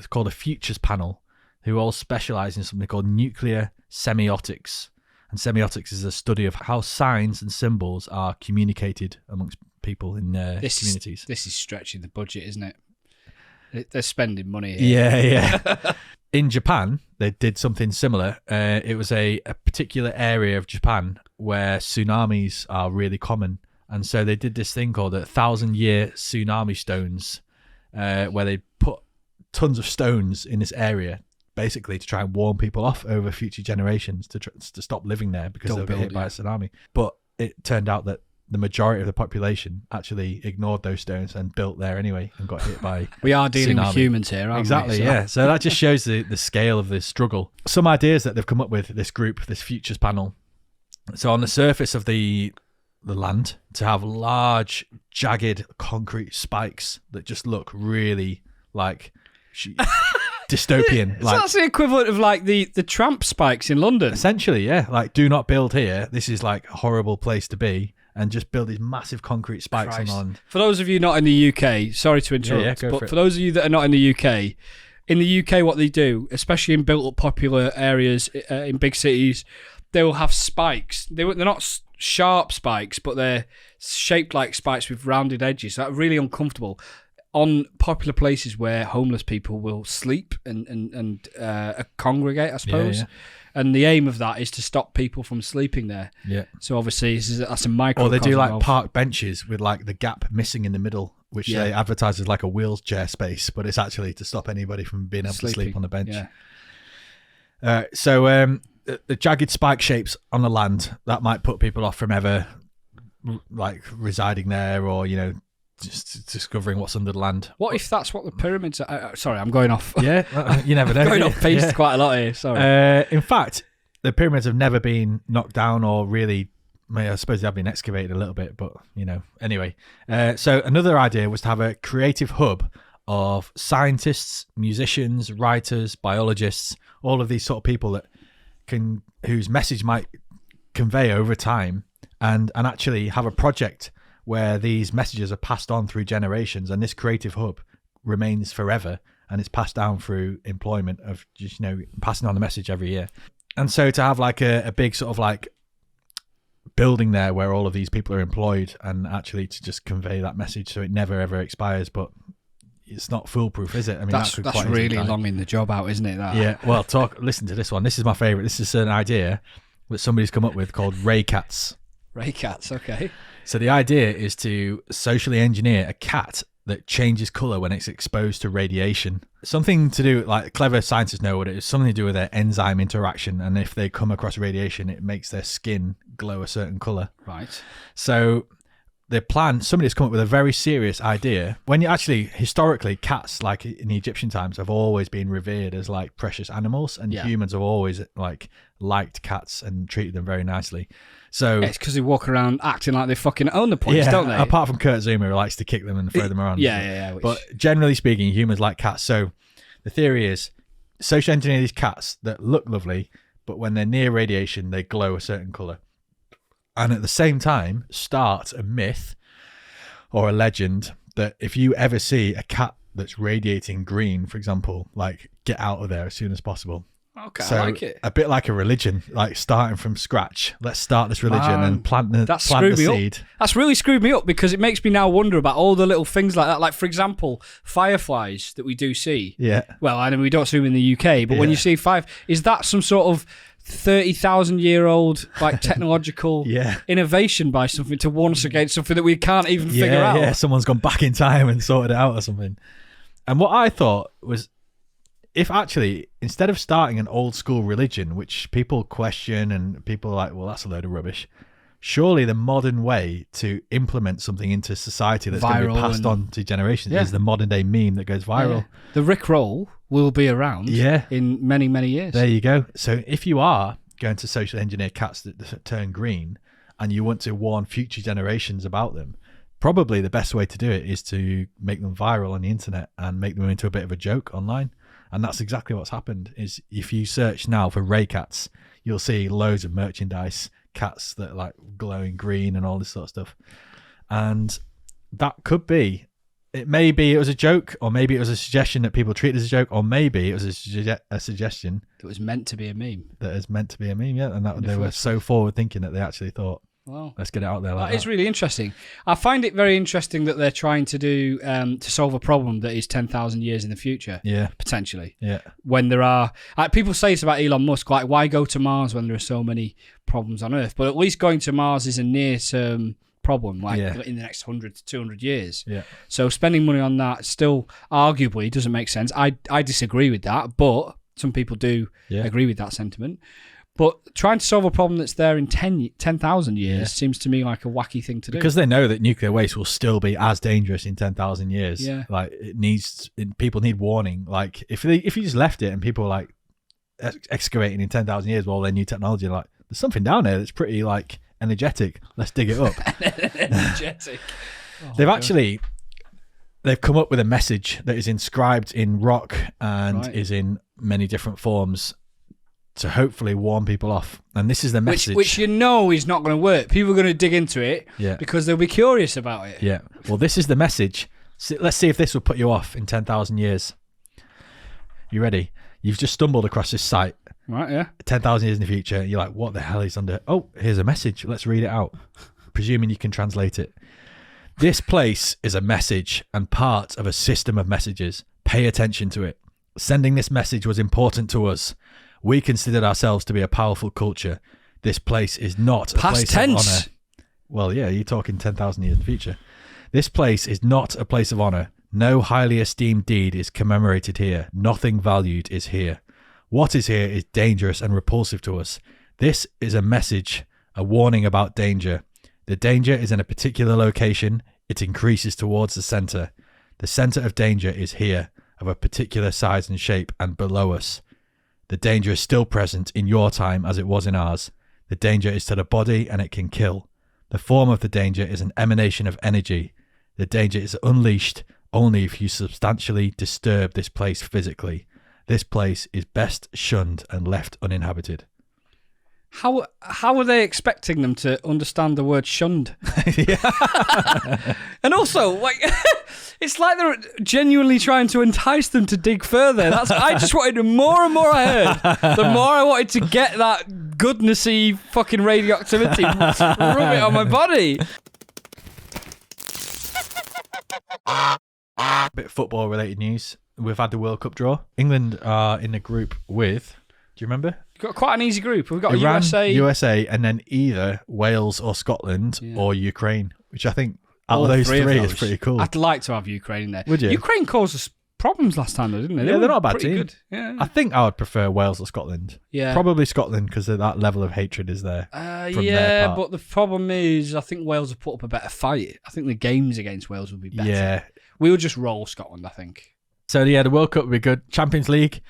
called a futures panel who all specialize in something called nuclear semiotics. And semiotics is a study of how signs and symbols are communicated amongst people in communities. This is stretching the budget, isn't it? They're spending money here. Yeah. In Japan, they did something similar. It was a particular area of Japan where tsunamis are really common. And so they did this thing called 1,000-year tsunami stones, where they put tons of stones in this area, basically to try and warn people off over future generations to stop living there because they'll get hit by a tsunami. But it turned out that the majority of the population actually ignored those stones and built there anyway and got hit by We are dealing tsunami. with humans here, aren't Exactly, we? yeah. So that just shows the scale of this struggle. Some ideas that they've come up with, this group, this futures panel. So on the surface of the land, to have large, jagged concrete spikes that just look really like dystopian. So that's the equivalent of like the tramp spikes in London. Essentially, yeah. Like, do not build here. This is like a horrible place to be. And just build these massive concrete spikes on land. For those of you not in the UK, sorry to interrupt, but for those of you that are not in the UK, what they do, especially in built-up popular areas in big cities, they will have spikes. They're not sharp spikes, but they're shaped like spikes with rounded edges. So that's really uncomfortable. On popular places where homeless people will sleep and congregate, I suppose. Yeah. And the aim of that is to stop people from sleeping there. Yeah. So obviously that's a microcosm. Or they do like park benches with like the gap missing in the middle, which they advertise as like a wheelchair space, but it's actually to stop anybody from being able to sleep on the bench. Yeah. So the jagged spike shapes on the land, that might put people off from ever like residing there, or just discovering what's under the land. What if that's what the pyramids are? Sorry, I'm going off. Yeah, you never know. Going off piste quite a lot here, sorry. In fact, the pyramids have never been knocked down or really, I suppose they have been excavated a little bit, but, anyway. So another idea was to have a creative hub of scientists, musicians, writers, biologists, all of these sort of people whose message might convey over time, and actually have a project where these messages are passed on through generations, and this creative hub remains forever, and it's passed down through employment of just, passing on the message every year. And so to have like a big sort of like building there where all of these people are employed, and actually to just convey that message so it never ever expires, but it's not foolproof, is it? I mean, that's really long in the job out, isn't it? That? Yeah. Well, listen to this one. This is my favorite. This is an idea that somebody's come up with called ray cats. Ray cats, okay. So the idea is to socially engineer a cat that changes colour when it's exposed to radiation. Something to do, like clever scientists know what it is, something to do with their enzyme interaction, and if they come across radiation, it makes their skin glow a certain colour. Right. So somebody's come up with a very serious idea. When you actually, historically, cats, like in the Egyptian times, have always been revered as like precious animals, and humans have always like liked cats and treated them very nicely. So it's because they walk around acting like they fucking own the place, don't they? Apart from Kurt Zuma, who likes to kick them and throw them around. Yeah. But generally speaking, humans like cats. So the theory is social engineer these cats that look lovely, but when they're near radiation, they glow a certain colour. And at the same time, start a myth or a legend that if you ever see a cat that's radiating green, for example, like get out of there as soon as possible. Okay, so I like it. A bit like a religion, like starting from scratch. Let's start this religion and plant the seed. That's really screwed me up, because it makes me now wonder about all the little things like that. Like, for example, fireflies that we do see. Yeah. Well, I know we don't see them in the UK, but when you see is that some sort of 30,000-year-old like technological innovation by something to warn us against something that we can't even figure out? Yeah, someone's gone back in time and sorted it out or something. And what I thought was, if actually, instead of starting an old school religion, which people question and people are like, well, that's a load of rubbish, surely the modern way to implement something into society that's going to be passed on to generations is the modern day meme that goes viral. Yeah. The Rickroll will be around in many, many years. There you go. So if you are going to social engineer cats that turn green and you want to warn future generations about them, probably the best way to do it is to make them viral on the internet and make them into a bit of a joke online. And that's exactly what's happened. Is if you search now for ray cats, you'll see loads of merchandise, cats that are like glowing green and all this sort of stuff. And that could be, maybe it was a joke, or maybe it was a suggestion that people treat as a joke, or maybe it was a suggestion that was meant to be a meme. That is meant to be a meme, yeah. And that they were so forward thinking that they actually thought, wow, let's get it out there like that. It's really interesting. I find it very interesting that they're trying to do to solve a problem that is 10,000 years in the future. Yeah, potentially. Yeah. When there are people say it's about Elon Musk, like, why go to Mars when there are so many problems on Earth? But at least going to Mars is a near-term problem in the next 100 to 200 years. Yeah. So spending money on that still arguably doesn't make sense. I disagree with that, but some people do agree with that sentiment. But trying to solve a problem that's there in 10,000 years seems to me like a wacky thing to do. Because they know that nuclear waste will still be as dangerous in 10,000 years. Yeah. Like people need warning. Like if you just left it and people were like excavating in 10,000 years with all their new technology, like there's something down there that's pretty like energetic. Let's dig it up. Energetic. They've come up with a message that is inscribed in rock and is in many different forms to hopefully warn people off. And this is the message. Which is not going to work. People are going to dig into it because they'll be curious about it. Yeah. Well, this is the message. So let's see if this will put you off in 10,000 years. You ready? You've just stumbled across this site. Right, yeah. 10,000 years in the future. You're like, what the hell is under? Oh, here's a message. Let's read it out. Presuming you can translate it. This place is a message and part of a system of messages. Pay attention to it. Sending this message was important to us. We considered ourselves to be a powerful culture. This place is not a place of honor. Well, yeah, you're talking 10,000 years in the future. This place is not a place of honor. No highly esteemed deed is commemorated here. Nothing valued is here. What is here is dangerous and repulsive to us. This is a message, a warning about danger. The danger is in a particular location. It increases towards the center. The center of danger is here, of a particular size and shape, and below us. The danger is still present in your time as it was in ours. The danger is to the body and it can kill. The form of the danger is an emanation of energy. The danger is unleashed only if you substantially disturb this place physically. This place is best shunned and left uninhabited. How are they expecting them to understand the word shunned? And also, like, it's like they're genuinely trying to entice them to dig further. I just wanted the more and more I heard, the more I wanted to get that goodnessy fucking radioactivity, rub it on my body. Bit of football related news. We've had the World Cup draw. England are in a group with, do you remember? We've got quite an easy group. We've got Iran, USA, and then either Wales or Scotland or Ukraine, which I think out of those three is pretty cool. I'd like to have Ukraine in there. Would you? Ukraine caused us problems last time, though, didn't they? Yeah, they're not a bad team. Good. Yeah. I think I would prefer Wales or Scotland. Yeah. Probably Scotland because that level of hatred is there. Yeah, but the problem is I think Wales have put up a better fight. I think the games against Wales will be better. Yeah. We will just roll Scotland, I think. So, yeah, the World Cup will be good. Champions League.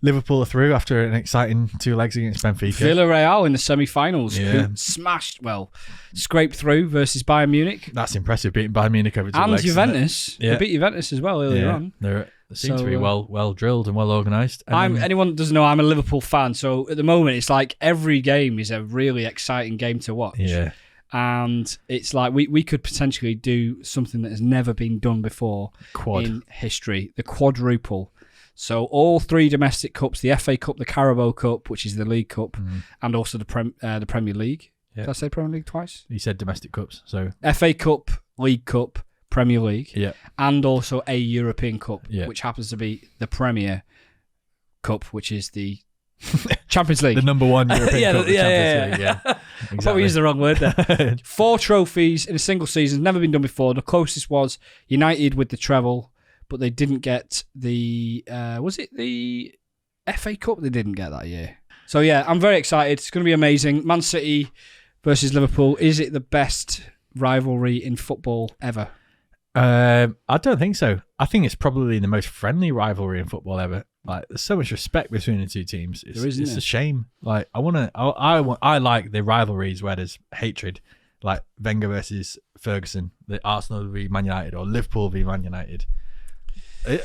Liverpool are through after an exciting 2 legs against Benfica. Villarreal in the semi-finals. Yeah. Scraped through versus Bayern Munich. That's impressive, beating Bayern Munich over 2 legs. And Juventus. They beat Juventus as well earlier on. They seem to be well drilled and well organised. Anyone that doesn't know, I'm a Liverpool fan, so at the moment it's like every game is a really exciting game to watch. Yeah. And it's like we could potentially do something that has never been done before in history. The quadruple. So all 3 domestic cups, the FA Cup, the Carabao Cup, which is the League Cup, and also the Premier League. Yeah. Did I say Premier League twice? You said domestic cups. So FA Cup, League Cup, Premier League, and also a European Cup, which happens to be the Premier Cup, which is the Champions League. The number 1 European Cup. Champions League. Yeah. Exactly. I probably used the wrong word there. 4 trophies in a single season, never been done before. The closest was United with the treble, but they didn't get the, was it the FA Cup? They didn't get that year. So yeah, I'm very excited. It's going to be amazing. Man City versus Liverpool. Is it the best rivalry in football ever? I don't think so. I think it's probably the most friendly rivalry in football ever. Like, there's so much respect between the 2 teams. It's a shame. Like, I like the rivalries where there's hatred, like Wenger versus Ferguson, the Arsenal v Man United, or Liverpool v Man United.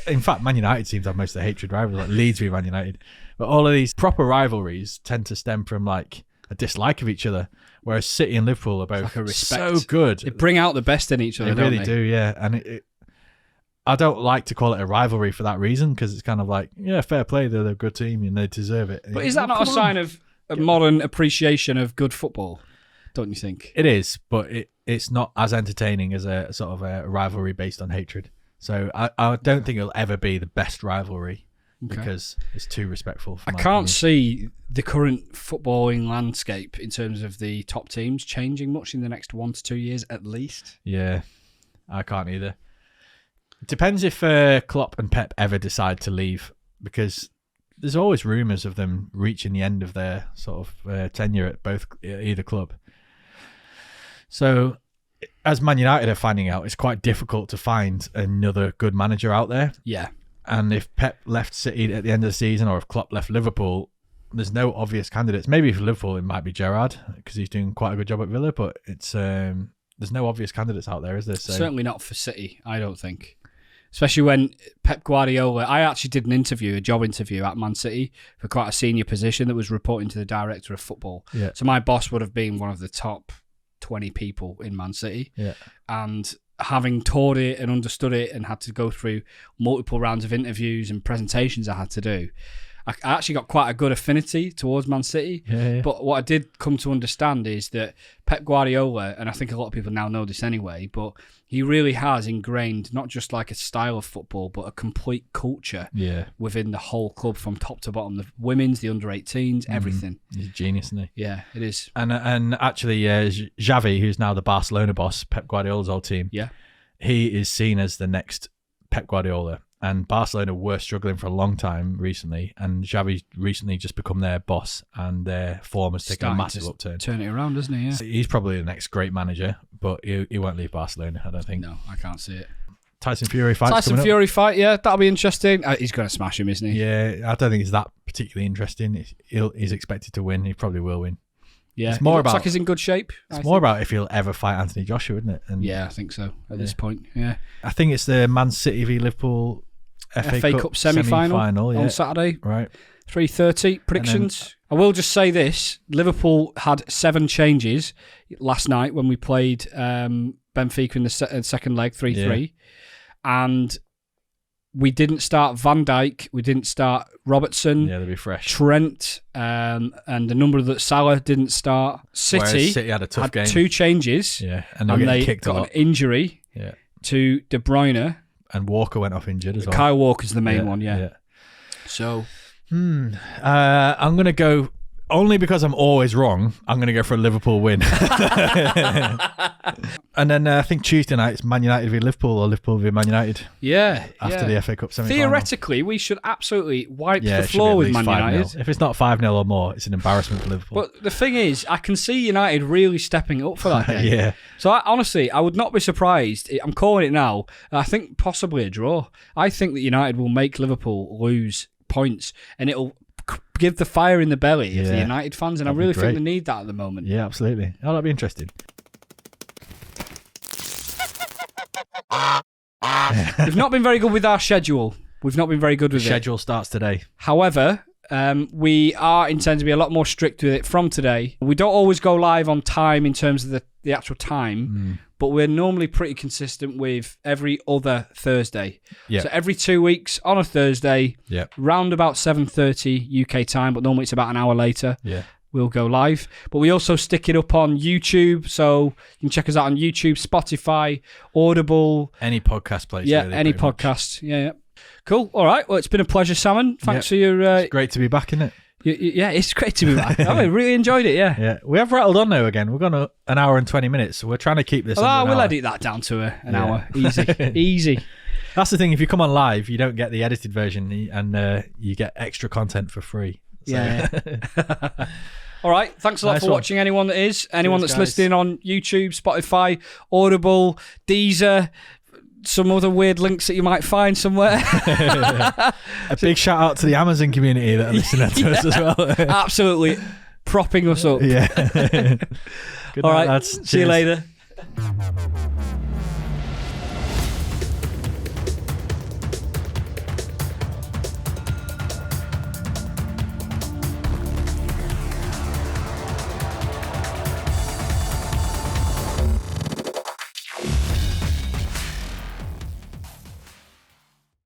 In fact, Man United seems to have most of the hatred rivalries, like Leeds v Man United. But all of these proper rivalries tend to stem from like a dislike of each other, whereas City and Liverpool are both like so good. They bring out the best in each other, they really do, yeah. And I don't like to call it a rivalry for that reason, because it's kind of like, yeah, fair play, they're a good team and they deserve it. But is that not a sign of a modern appreciation of good football, don't you think? It is, but it's not as entertaining as a sort of a rivalry based on hatred. So I don't think it'll ever be the best rivalry because it's too respectful. I can't see the current footballing landscape in terms of the top teams changing much in the next 1 to 2 years at least. Yeah, I can't either. It depends if Klopp and Pep ever decide to leave, because there's always rumours of them reaching the end of their sort of tenure at either club. So, as Man United are finding out, it's quite difficult to find another good manager out there. Yeah. And if Pep left City at the end of the season, or if Klopp left Liverpool, there's no obvious candidates. Maybe for Liverpool, it might be Gerrard, because he's doing quite a good job at Villa, but it's there's no obvious candidates out there, is there? So, certainly not for City, I don't think. Especially when Pep Guardiola... I actually did a job interview at Man City for quite a senior position that was reporting to the director of football. Yeah. So my boss would have been one of the top 20 people in Man City. Yeah. And having toured it and understood it and had to go through multiple rounds of interviews and presentations I had to do, I actually got quite a good affinity towards Man City. Yeah. But what I did come to understand is that Pep Guardiola, and I think a lot of people now know this anyway, but he really has ingrained not just like a style of football, but a complete culture within the whole club from top to bottom. The women's, the under-18s, everything. He's a genius, isn't he? Yeah, it is. And actually, Xavi, who's now the Barcelona boss, Pep Guardiola's old team, he is seen as the next Pep Guardiola. And Barcelona were struggling for a long time recently, and Xavi's recently just become their boss, and their form has taken a massive upturn. Turn it around, doesn't he? Yeah. So he's probably the next great manager, but he won't leave Barcelona, I don't think. No, I can't see it. Tyson Fury fight. Fight, yeah, that'll be interesting. He's going to smash him, isn't he? Yeah, I don't think it's that particularly interesting. He's expected to win. He probably will win. Yeah, it's more about like he's in good shape. It's more about if he'll ever fight Anthony Joshua, isn't it? And yeah, I think so at this point. Yeah, I think it's the Man City v Liverpool FA Cup semi-final on Saturday. Right. 3:30 predictions. I will just say this: Liverpool had 7 changes last night when we played Benfica in the second leg, 3-3, and we didn't start Van Dijk, we didn't start Robertson. Yeah, they'll be fresh. Trent, and a number that Salah didn't start. City had a tough game. 2 changes. Yeah, and they kicked got an injury. Yeah. To De Bruyne. And Walker went off injured as well. Kyle Walker's the main one, yeah. So, I'm going to go, only because I'm always wrong, I'm going to go for a Liverpool win. And then I think Tuesday night it's Man United v Liverpool, or Liverpool v Man United. Yeah. After the FA Cup semi-final. Theoretically, we should absolutely wipe the floor with Man United. If it's not 5-0 or more, it's an embarrassment for Liverpool. But the thing is, I can see United really stepping up for that game. Yeah. So I would not be surprised. I'm calling it now. I think possibly a draw. I think that United will make Liverpool lose points, and it'll give the fire in the belly of the United fans, and I really think they need that at the moment. Yeah, absolutely. Oh, that'd be interesting. We've not been very good with our schedule. We've not been very good with it. The schedule starts today. However, we are intending to be a lot more strict with it from today. We don't always go live on time in terms of the actual time, but we're normally pretty consistent with every other Thursday. Yep. So every 2 weeks on a Thursday, round about 7:30 UK time, but normally it's about an hour later. Yeah. We'll go live. But we also stick it up on YouTube, so you can check us out on YouTube, Spotify, Audible. Any podcast place. Yeah, really, any podcast. Yeah. Cool. All right. Well, it's been a pleasure, Salmon. Thanks for your... it's great to be back, isn't it? Yeah, it's great to be back. I really enjoyed it, yeah. Yeah. We have rattled on now again. We've gone an hour and 20 minutes, so we're trying to keep this under we'll hour. edit that down to an hour. Easy. That's the thing. If you come on live, you don't get the edited version, and you get extra content for free. So. Yeah. All right. Thanks a lot for watching, anyone that's listening on YouTube, Spotify, Audible, Deezer, some other weird links that you might find somewhere. A big shout out to the Amazon community that are listening to us as well. Absolutely propping us up. Yeah. Good night, all right. lads. See you later.